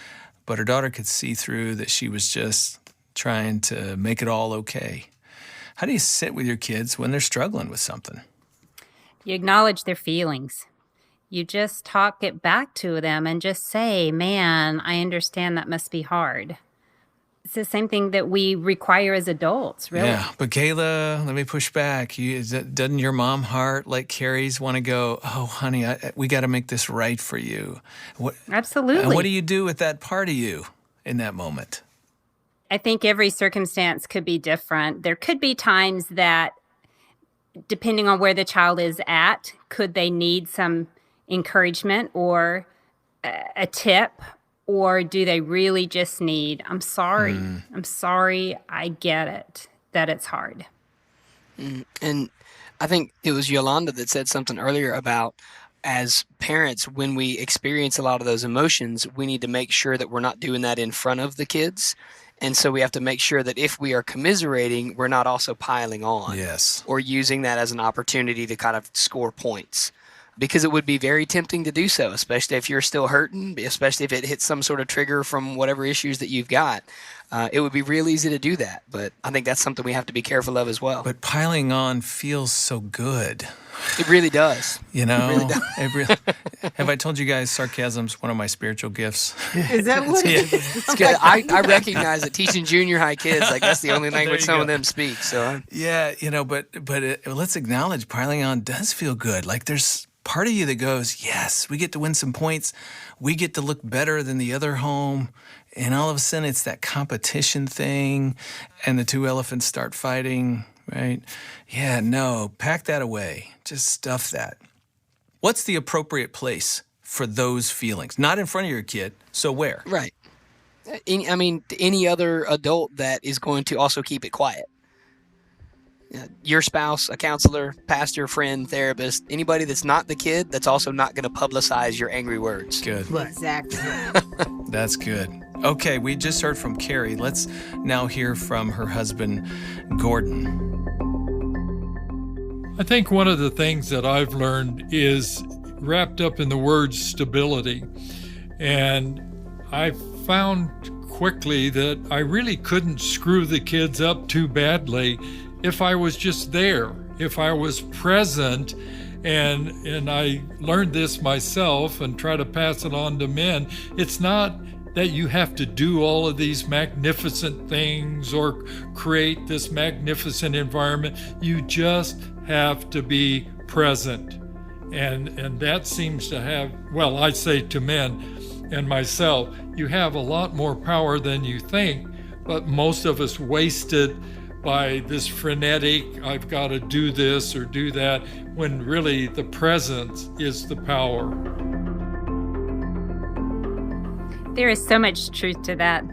but her daughter could see through that she was just trying to make it all okay. How do you sit with your kids when they're struggling with something? You acknowledge their feelings. You just talk it back to them and just say, "Man, I understand that must be hard." It's the same thing that we require as adults, really. Yeah, but Kayla, let me push back. Doesn't your mom heart, like Carrie's, want to go, "Oh, honey, we got to make this right for you"? Absolutely. And what do you do with that part of you in that moment? I think every circumstance could be different. There could be times that, depending on where the child is at, could they need some encouragement or a tip, or do they really just need, "I'm sorry, I'm sorry, I get it, that it's hard." And I think it was Yolanda that said something earlier about, as parents, when we experience a lot of those emotions, we need to make sure that we're not doing that in front of the kids. And so we have to make sure that if we are commiserating, we're not also piling on. Yes. Or using that as an opportunity to kind of score points. Because it would be very tempting to do so, especially if you're still hurting, especially if it hits some sort of trigger from whatever issues that you've got. It would be real easy to do that. But I think that's something we have to be careful of as well. But piling on feels so good. It really does. You know, It really does. Have I told you guys sarcasm's one of my spiritual gifts? Is that what it is? It's good. I recognize that teaching junior high kids, like, that's the only language some of them speak. So yeah, you know, but let's acknowledge piling on does feel good. Like, there's part of you that goes, yes, we get to win some points. We get to look better than the other home. And all of a sudden it's that competition thing and the two elephants start fighting, right? Yeah, no, pack that away. Just stuff that. What's the appropriate place for those feelings? Not in front of your kid, so where? Right. Any other adult that is going to also keep it quiet. Your spouse, a counselor, pastor, friend, therapist, anybody that's not the kid, that's also not going to publicize your angry words. Good. Exactly. That's good. Okay, we just heard from Carrie. Let's now hear from her husband, Gordon. I think one of the things that I've learned is wrapped up in the word stability. And I found quickly that I really couldn't screw the kids up too badly if I was just there, if I was present. And I learned this myself and try to pass it on to men. It's not that you have to do all of these magnificent things or create this magnificent environment. You just have to be present. And that seems to have, well, I say to men and myself, you have a lot more power than you think, but most of us waste it by this frenetic, I've got to do this or do that, when really the presence is the power. There is so much truth to that.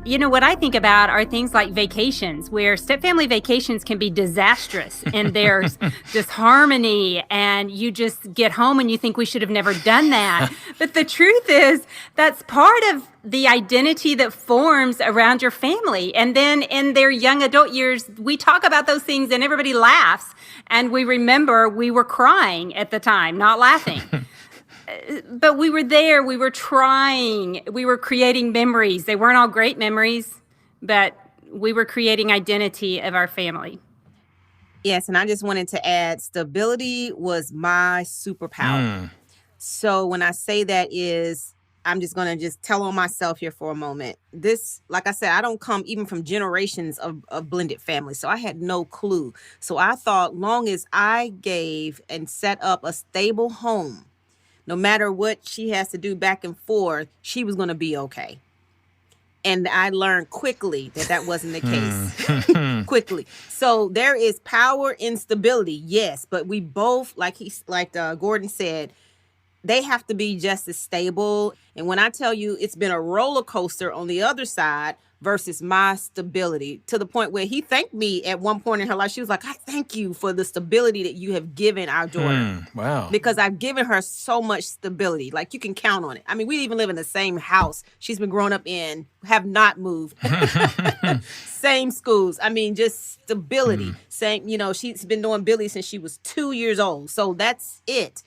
You know, what I think about are things like vacations, where stepfamily vacations can be disastrous and there's disharmony and you just get home and you think we should have never done that. But the truth is that's part of the identity that forms around your family. And then in their young adult years, we talk about those things and everybody laughs. And we remember we were crying at the time, not laughing. But we were there. We were trying. We were creating memories. They weren't all great memories, but we were creating identity of our family. Yes, and I just wanted to add, stability was my superpower. So when I say that is, I'm just going to just tell on myself here for a moment. This, like I said, I don't come even from generations of blended families. So I had no clue. So I thought long as I gave and set up a stable home, no matter what she has to do back and forth, she was going to be okay. And I learned quickly that that wasn't the case. Quickly. So there is power in stability, yes. But we both, like Gordon said, they have to be just as stable. And when I tell you it's been a roller coaster on the other side versus my stability, to the point where he thanked me at one point in her life. She was like, I thank you for the stability that you have given our daughter. Wow. Because I've given her so much stability. Like, you can count on it. I mean, we even live in the same house she's been growing up in, have not moved. Same schools. I mean, just stability. Same, she's been doing Billy since she was 2 years old. So that's it.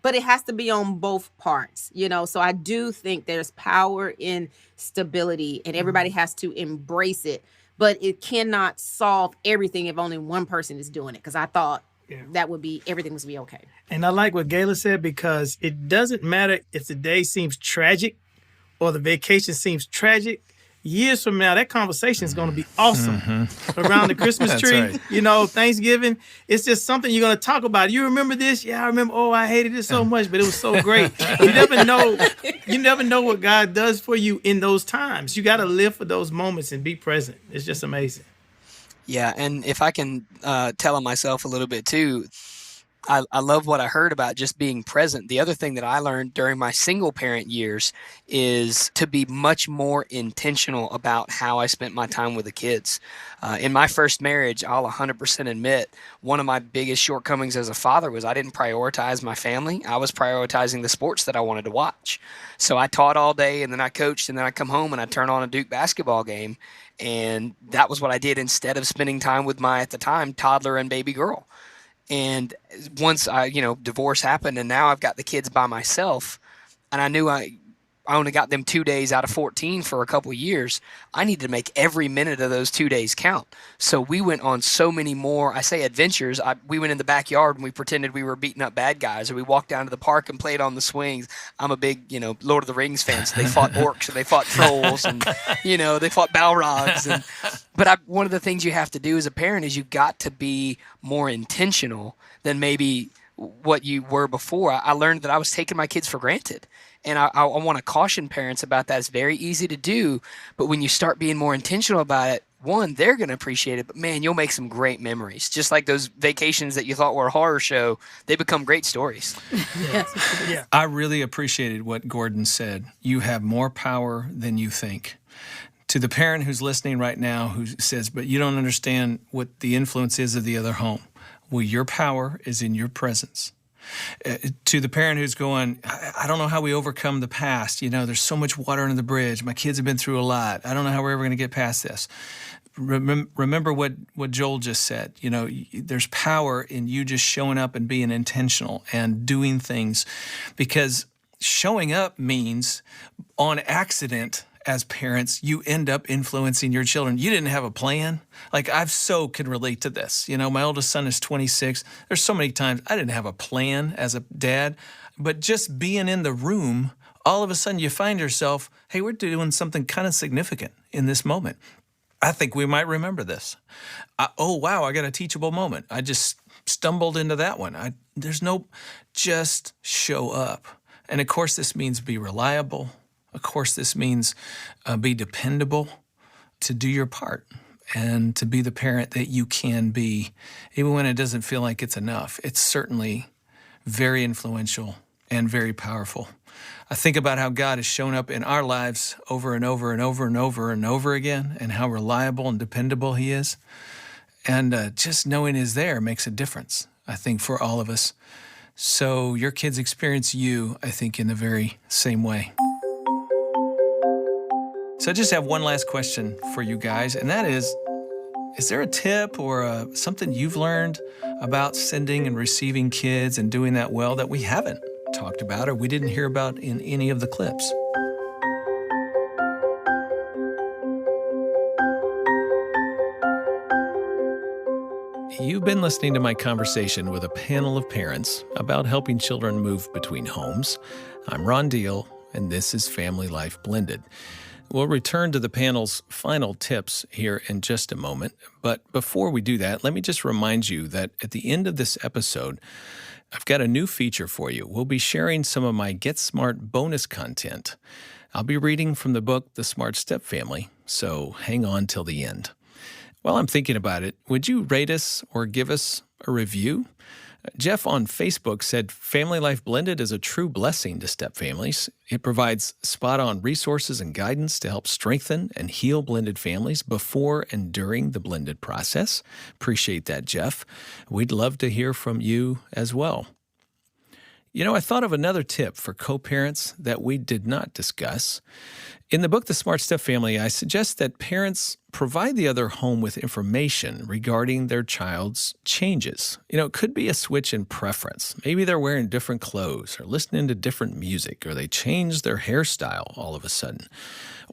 But it has to be on both parts, So I do think there's power in stability, and everybody has to embrace it. But it cannot solve everything if only one person is doing it. Because I thought everything was be okay. And I like what Gayla said, because it doesn't matter if the day seems tragic or the vacation seems tragic. Years from now, that conversation is going to be awesome around the Christmas tree. Right. Thanksgiving. It's just something you're going to talk about. You remember this? Yeah, I remember. Oh, I hated it so much, but it was so great. You never know. You never know what God does for you in those times. You got to live for those moments and be present. It's just amazing. Yeah, and if I can tell on myself a little bit too, I love what I heard about just being present. The other thing that I learned during my single parent years is to be much more intentional about how I spent my time with the kids. In my first marriage, I'll 100% admit, one of my biggest shortcomings as a father was I didn't prioritize my family. I was prioritizing the sports that I wanted to watch. So I taught all day, and then I coached, and then I'd come home and I'd turn on a Duke basketball game. And that was what I did instead of spending time with my, at the time, toddler and baby girl. And once divorce happened, and now I've got the kids by myself, and I knew I only got them 2 days out of 14 for a couple of years. I needed to make every minute of those 2 days count. So we went on so many more, I say adventures. We went in the backyard and we pretended we were beating up bad guys, or we walked down to the park and played on the swings. I'm a big, Lord of the Rings fan. So they fought orcs and they fought trolls and, they fought Balrogs. But one of the things you have to do as a parent is you've got to be more intentional than maybe what you were before. I learned that I was taking my kids for granted. And I want to caution parents about that. It's very easy to do, but when you start being more intentional about it, one, they're going to appreciate it, but man, you'll make some great memories. Just like those vacations that you thought were a horror show, they become great stories. Yeah. I really appreciated what Gordon said. You have more power than you think. To the parent who's listening right now who says, but you don't understand what the influence is of the other home. Well, your power is in your presence. To the parent who's going, I don't know how we overcome the past. There's so much water under the bridge. My kids have been through a lot. I don't know how we're ever going to get past this. Remember what Joel just said. There's power in you just showing up and being intentional and doing things, because showing up means on accident, as parents, you end up influencing your children. You didn't have a plan. Like, I so can relate to this. My oldest son is 26. There's so many times I didn't have a plan as a dad, but just being in the room, all of a sudden you find yourself, hey, we're doing something kind of significant in this moment. I think we might remember this. Oh, wow, I got a teachable moment. I just stumbled into that one. Just show up. And of course, this means be reliable. Of course, this means be dependable, to do your part and to be the parent that you can be, even when it doesn't feel like it's enough. It's certainly very influential and very powerful. I think about how God has shown up in our lives over and over and over and over and over again, and how reliable and dependable He is. And just knowing He's there makes a difference, I think, for all of us. So your kids experience you, I think, in the very same way. So I just have one last question for you guys, and that is there a tip or something you've learned about sending and receiving kids and doing that well that we haven't talked about or we didn't hear about in any of the clips. You've been listening to my conversation with a panel of parents about helping children move between homes. I'm Ron Deal, and this is Family Life Blended. We'll return to the panel's final tips here in just a moment. But before we do that, let me just remind you that at the end of this episode, I've got a new feature for you. We'll be sharing some of my Get Smart bonus content. I'll be reading from the book, The Smart Stepfamily, so hang on till the end. While I'm thinking about it, would you rate us or give us a review? Jeff on Facebook said, Family Life Blended is a true blessing to stepfamilies. It provides spot-on resources and guidance to help strengthen and heal blended families before and during the blended process. Appreciate that, Jeff. We'd love to hear from you as well. You know, I thought of another tip for co-parents that we did not discuss. In the book, The Smart Stepfamily, I suggest that parents provide the other home with information regarding their child's changes. You know, it could be a switch in preference. Maybe they're wearing different clothes or listening to different music, or they change their hairstyle all of a sudden.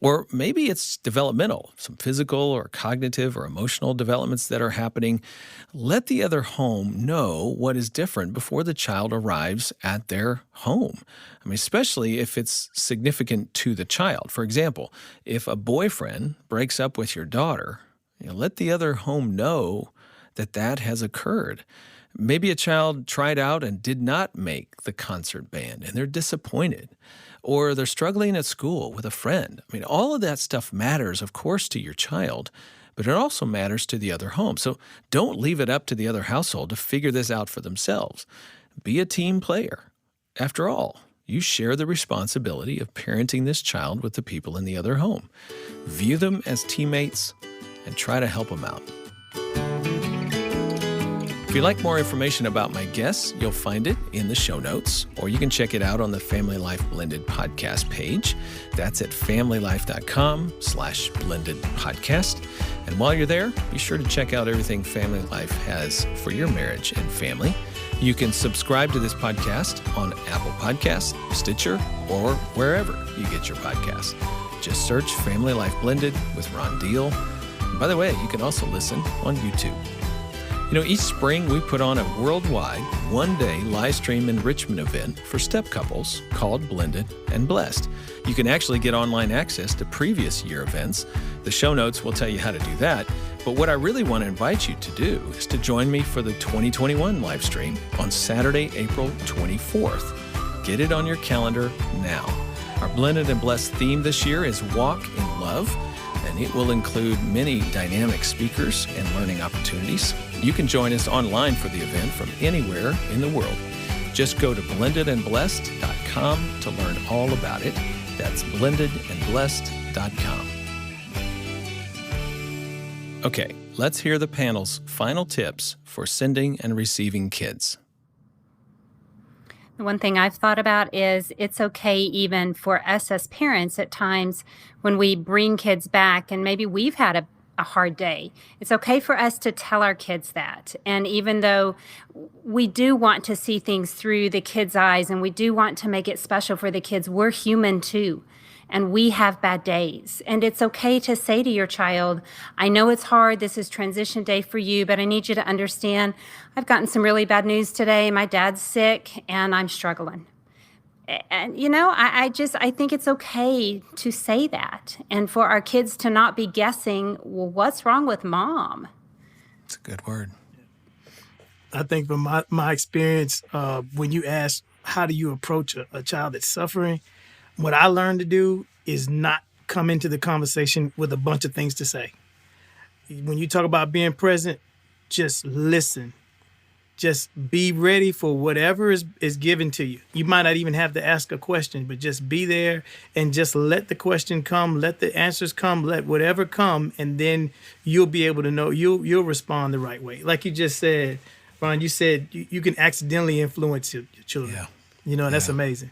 Or maybe it's developmental, some physical or cognitive or emotional developments that are happening. Let the other home know what is different before the child arrives at their home. I mean, especially if it's significant to the child. For example, if a boyfriend breaks up with your daughter, let the other home know that that has occurred. Maybe a child tried out and did not make the concert band, and they're disappointed. Or they're struggling at school with a friend. I mean, all of that stuff matters, of course, to your child, but it also matters to the other home. So don't leave it up to the other household to figure this out for themselves. Be a team player. After all, you share the responsibility of parenting this child with the people in the other home. View them as teammates and try to help them out. If you'd like more information about my guests, you'll find it in the show notes, or you can check it out on the Family Life Blended podcast page. That's at familylife.com/blended podcast. And while you're there, be sure to check out everything Family Life has for your marriage and family. You can subscribe to this podcast on Apple Podcasts, Stitcher, or wherever you get your podcasts. Just search Family Life Blended with Ron Deal. And by the way, you can also listen on YouTube. You know, each spring we put on a worldwide, one-day live stream enrichment event for step couples called Blended and Blessed. You can actually get online access to previous year events. The show notes will tell you how to do that. But what I really want to invite you to do is to join me for the 2021 live stream on Saturday, April 24th. Get it on your calendar now. Our Blended and Blessed theme this year is Walk in Love, and it will include many dynamic speakers and learning opportunities. You can join us online for the event from anywhere in the world. Just go to blendedandblessed.com to learn all about it. That's blendedandblessed.com. Okay, let's hear the panel's final tips for sending and receiving kids. The one thing I've thought about is it's okay even for us as parents at times when we bring kids back and maybe we've had a hard day. It's okay for us to tell our kids that. And even though we do want to see things through the kids' eyes and we do want to make it special for the kids, we're human too. And we have bad days. And it's okay to say to your child, I know it's hard. This is transition day for you, but I need you to understand I've gotten some really bad news today. My dad's sick and I'm struggling. And, you know, I think it's okay to say that and for our kids to not be guessing, well, what's wrong with mom? It's a good word. I think from my experience, when you ask, how do you approach a child that's suffering? What I learned to do is not come into the conversation with a bunch of things to say. When you talk about being present, just listen. Just be ready for whatever is given to you. You might not even have to ask a question, but just be there and just let the question come, let the answers come, let whatever come, and then you'll be able to know, you'll respond the right way. Like you just said, Ron, you said you can accidentally influence your children. Yeah. You know, that's amazing.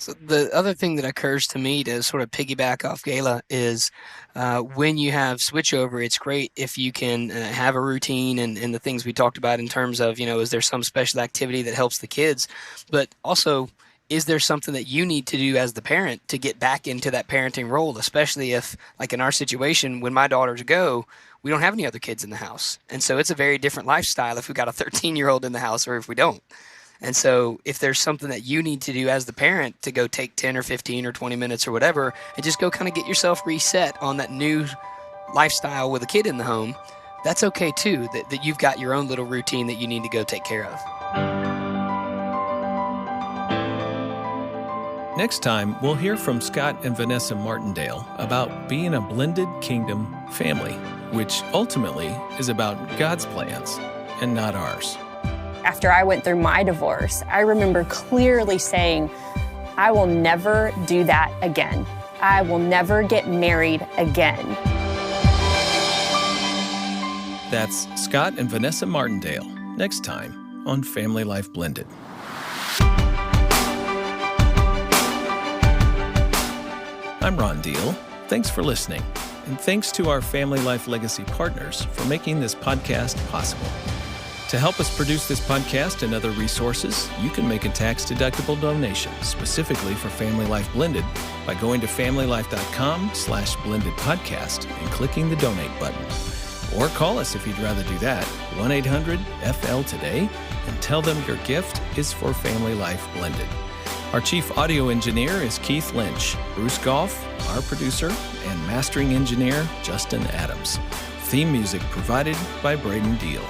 So the other thing that occurs to me to sort of piggyback off Gayla is when you have switchover, it's great if you can have a routine and the things we talked about in terms of, is there some special activity that helps the kids? But also, is there something that you need to do as the parent to get back into that parenting role, especially if, like in our situation, when my daughters go, we don't have any other kids in the house. And so it's a very different lifestyle if we got a 13-year-old in the house or if we don't. And so if there's something that you need to do as the parent to go take 10 or 15 or 20 minutes or whatever, and just go kind of get yourself reset on that new lifestyle with a kid in the home, that's okay too, that you've got your own little routine that you need to go take care of. Next time, we'll hear from Scott and Vanessa Martindale about being a blended kingdom family, which ultimately is about God's plans and not ours. After I went through my divorce, I remember clearly saying, I will never do that again. I will never get married again. That's Scott and Vanessa Martindale, next time on Family Life Blended. I'm Ron Deal. Thanks for listening. And thanks to our Family Life Legacy partners for making this podcast possible. To help us produce this podcast and other resources, you can make a tax-deductible donation specifically for Family Life Blended by going to familylife.com/blendedpodcast and clicking the donate button. Or call us if you'd rather do that, 1-800-FL-TODAY, and tell them your gift is for Family Life Blended. Our chief audio engineer is Keith Lynch. Bruce Goff, our producer, and mastering engineer, Justin Adams. Theme music provided by Braden Deal.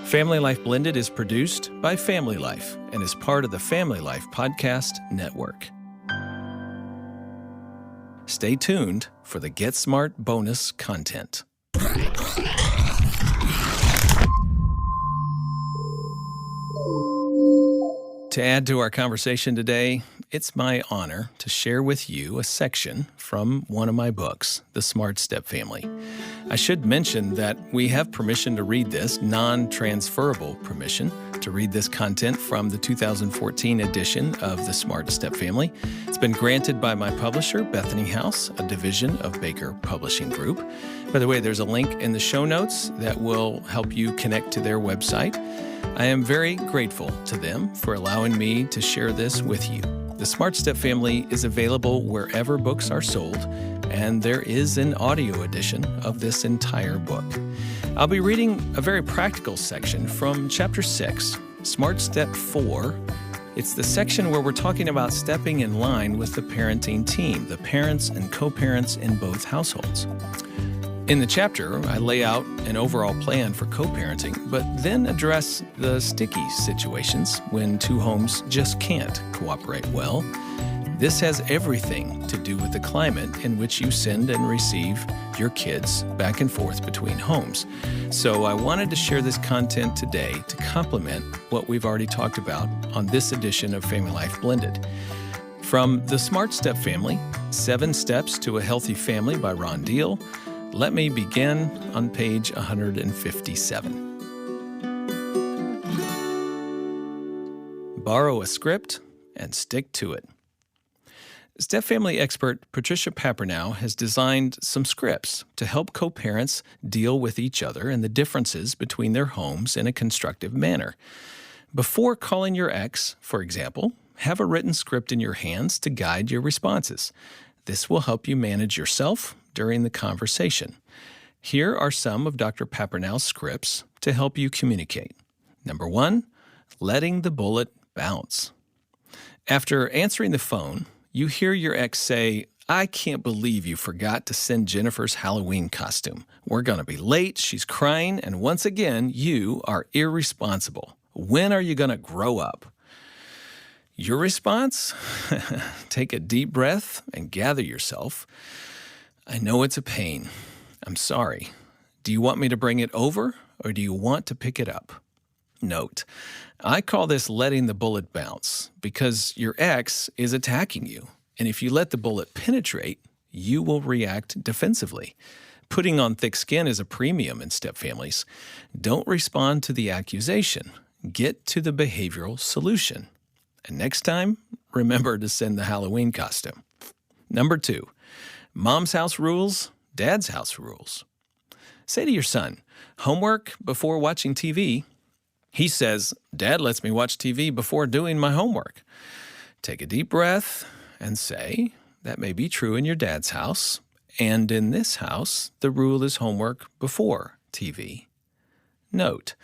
Family Life Blended is produced by Family Life and is part of the Family Life Podcast Network. Stay tuned for the Get Smart bonus content. To add to our conversation today, it's my honor to share with you a section from one of my books, The Smart Stepfamily. I should mention that we have permission to read this, non-transferable permission, to read this content from the 2014 edition of The Smart Stepfamily. It's been granted by my publisher, Bethany House, a division of Baker Publishing Group. By the way, there's a link in the show notes that will help you connect to their website. I am very grateful to them for allowing me to share this with you. The Smart Stepfamily is available wherever books are sold, and there is an audio edition of this entire book. I'll be reading a very practical section from Chapter 6, Smart Step 4. It's the section where we're talking about stepping in line with the parenting team, the parents and co-parents in both households. In the chapter, I lay out an overall plan for co-parenting, but then address the sticky situations when two homes just can't cooperate well. This has everything to do with the climate in which you send and receive your kids back and forth between homes. So I wanted to share this content today to complement what we've already talked about on this edition of Family Life Blended. From The Smart Stepfamily, 7 Steps to a Healthy Family by Ron Deal, let me begin on page 157. Borrow a script and stick to it. Stepfamily expert Patricia Papernow has designed some scripts to help co-parents deal with each other and the differences between their homes in a constructive manner. Before calling your ex, for example, have a written script in your hands to guide your responses. This will help you manage yourself during the conversation. Here are some of Dr. Papernow's scripts to help you communicate. Number 1, letting the bullet bounce. After answering the phone, you hear your ex say, "I can't believe you forgot to send Jennifer's Halloween costume. We're going to be late, she's crying, and once again, you are irresponsible. When are you going to grow up?" Your response? Take a deep breath and gather yourself. "I know it's a pain. I'm sorry. Do you want me to bring it over, or do you want to pick it up?" Note, I call this letting the bullet bounce because your ex is attacking you. And if you let the bullet penetrate, you will react defensively. Putting on thick skin is a premium in step families. Don't respond to the accusation. Get to the behavioral solution. And next time, remember to send the Halloween costume. Number 2, mom's house rules, dad's house rules. Say to your son, homework before watching TV. He says, Dad lets me watch TV before doing my homework. Take a deep breath and say, that may be true in your dad's house, and in this house, the rule is homework before TV. Note,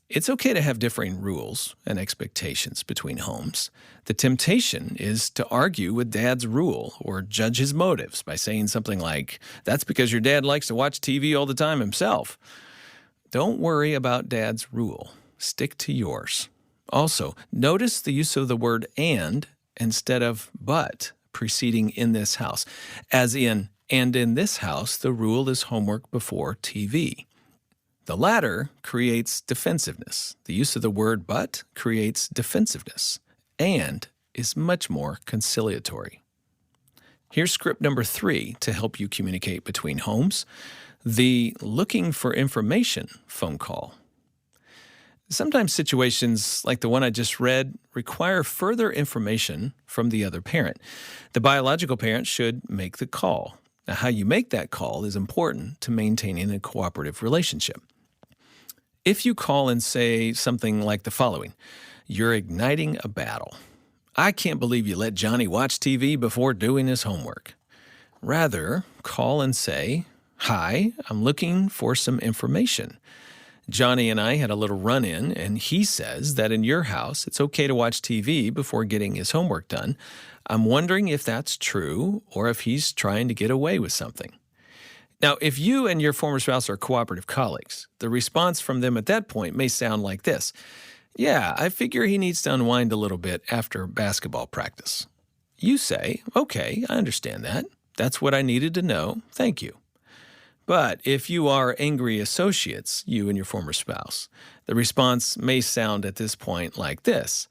it's okay to have differing rules and expectations between homes. The temptation is to argue with dad's rule or judge his motives by saying something like, that's because your dad likes to watch TV all the time himself. Don't worry about dad's rule. Stick to yours. Also, notice the use of the word and instead of but preceding in this house, as in, and in this house, the rule is homework before TV. The latter creates defensiveness. The use of the word but creates defensiveness and is much more conciliatory. Here's script number 3 to help you communicate between homes, the looking for information phone call. Sometimes situations like the one I just read require further information from the other parent. The biological parent should make the call. Now, how you make that call is important to maintaining a cooperative relationship. If you call and say something like the following, you're igniting a battle. I can't believe you let Johnny watch TV before doing his homework. Rather, call and say, hi, I'm looking for some information. Johnny and I had a little run-in, and he says that in your house, it's okay to watch TV before getting his homework done. I'm wondering if that's true or if he's trying to get away with something. Now, if you and your former spouse are cooperative colleagues, the response from them at that point may sound like this. Yeah, I figure he needs to unwind a little bit after basketball practice. You say, okay, I understand that. That's what I needed to know. Thank you. But if you are angry associates, you and your former spouse, the response may sound at this point like this.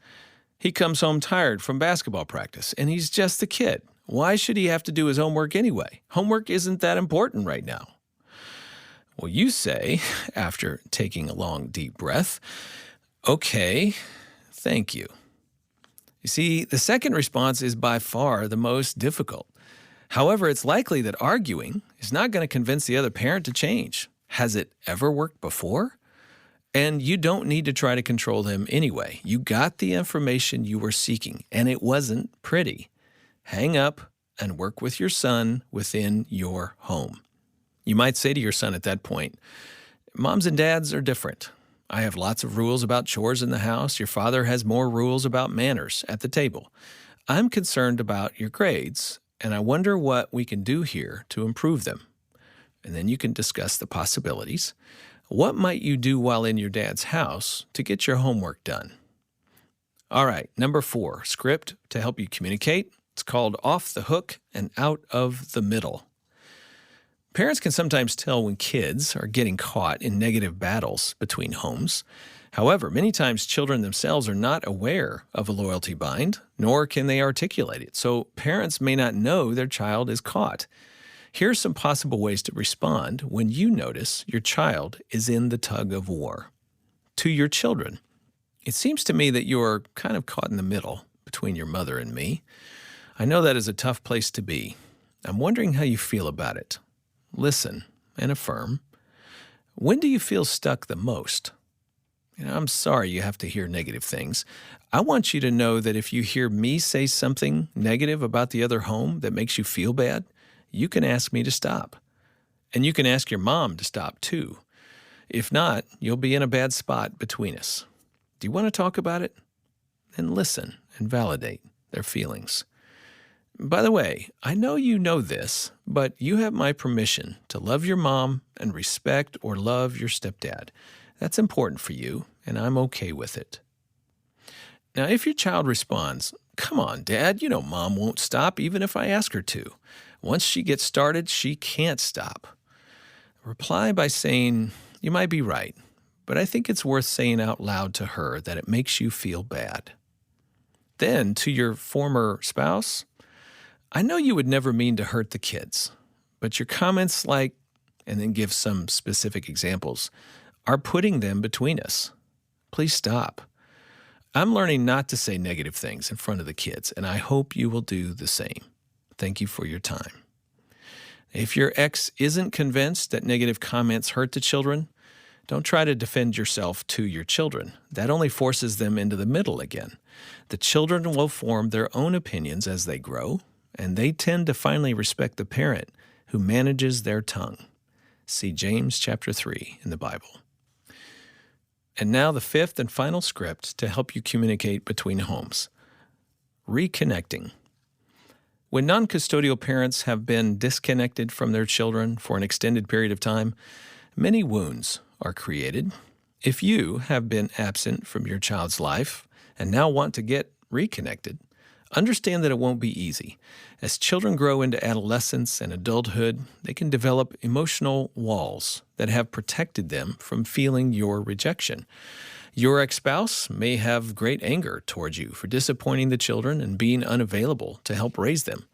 He comes home tired from basketball practice, and he's just a kid. Why should he have to do his homework anyway? Homework isn't that important right now. Well, you say, after taking a long, deep breath, okay, thank you. You see, the second response is by far the most difficult. However, it's likely that arguing is not going to convince the other parent to change. Has it ever worked before? And you don't need to try to control them anyway. You got the information you were seeking, and it wasn't pretty. Hang up and work with your son within your home. You might say to your son at that point, moms and dads are different. I have lots of rules about chores in the house. Your father has more rules about manners at the table. I'm concerned about your grades, and I wonder what we can do here to improve them. And then you can discuss the possibilities. What might you do while in your dad's house to get your homework done? All right, number 4, script to help you communicate. It's called off the hook and out of the middle. Parents can sometimes tell when kids are getting caught in negative battles between homes. However, many times children themselves are not aware of a loyalty bind, nor can they articulate it. So parents may not know their child is caught. Here are some possible ways to respond when you notice your child is in the tug of war. To your children, it seems to me that you're kind of caught in the middle between your mother and me. I know that is a tough place to be. I'm wondering how you feel about it. Listen and affirm. When do you feel stuck the most? I'm sorry you have to hear negative things. I want you to know that if you hear me say something negative about the other home that makes you feel bad, you can ask me to stop. And you can ask your mom to stop too. If not, you'll be in a bad spot between us. Do you want to talk about it? Then listen and validate their feelings. By the way, I know you know this, but you have my permission to love your mom and respect or love your stepdad. That's important for you, and I'm okay with it. Now, if your child responds, come on, Dad, you know Mom won't stop even if I ask her to. Once she gets started, she can't stop. Reply by saying, you might be right, but I think it's worth saying out loud to her that it makes you feel bad. Then, to your former spouse, I know you would never mean to hurt the kids, but your comments like, and then give some specific examples, are putting them between us. Please stop. I'm learning not to say negative things in front of the kids, and I hope you will do the same. Thank you for your time. If your ex isn't convinced that negative comments hurt the children, don't try to defend yourself to your children. That only forces them into the middle again. The children will form their own opinions as they grow, and they tend to finally respect the parent who manages their tongue. See James chapter 3 in the Bible. And now the fifth and final script to help you communicate between homes. Reconnecting. When non-custodial parents have been disconnected from their children for an extended period of time, many wounds are created. If you have been absent from your child's life and now want to get reconnected, understand that it won't be easy. As children grow into adolescence and adulthood, they can develop emotional walls that have protected them from feeling your rejection. Your ex-spouse may have great anger towards you for disappointing the children and being unavailable to help raise them.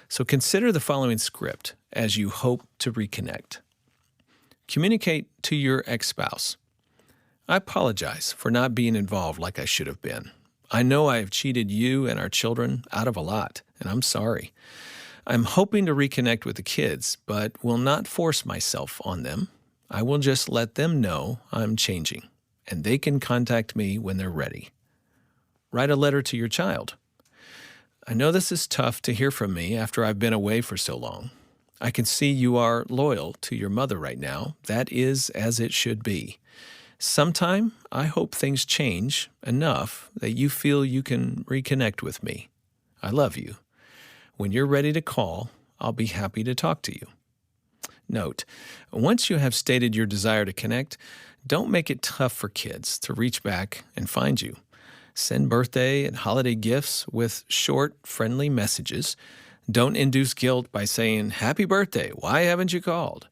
So consider the following script as you hope to reconnect. Communicate to your ex-spouse. I apologize for not being involved like I should have been. I know I have cheated you and our children out of a lot, and I'm sorry. I'm hoping to reconnect with the kids, but will not force myself on them. I will just let them know I'm changing, and they can contact me when they're ready. Write a letter to your child. I know this is tough to hear from me after I've been away for so long. I can see you are loyal to your mother right now. That is as it should be. Sometime, I hope things change enough that you feel you can reconnect with me. I love you. When you're ready to call, I'll be happy to talk to you. Note, once you have stated your desire to connect, don't make it tough for kids to reach back and find you. Send birthday and holiday gifts with short, friendly messages. Don't induce guilt by saying, "Happy birthday, why haven't you called?"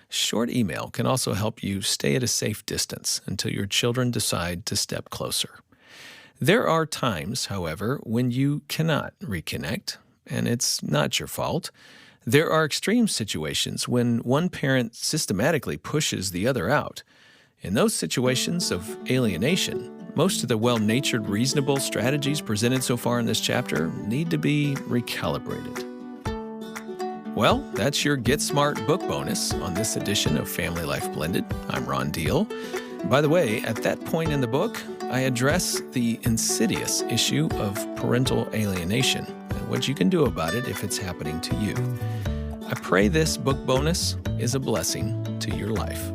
Short email can also help you stay at a safe distance until your children decide to step closer. There are times, however, when you cannot reconnect, and it's not your fault. There are extreme situations when one parent systematically pushes the other out. In those situations of alienation, most of the well-natured, reasonable strategies presented so far in this chapter need to be recalibrated. Well, that's your Get Smart book bonus on this edition of Family Life Blended. I'm Ron Deal. By the way, at that point in the book, I address the insidious issue of parental alienation and what you can do about it if it's happening to you. I pray this book bonus is a blessing to your life.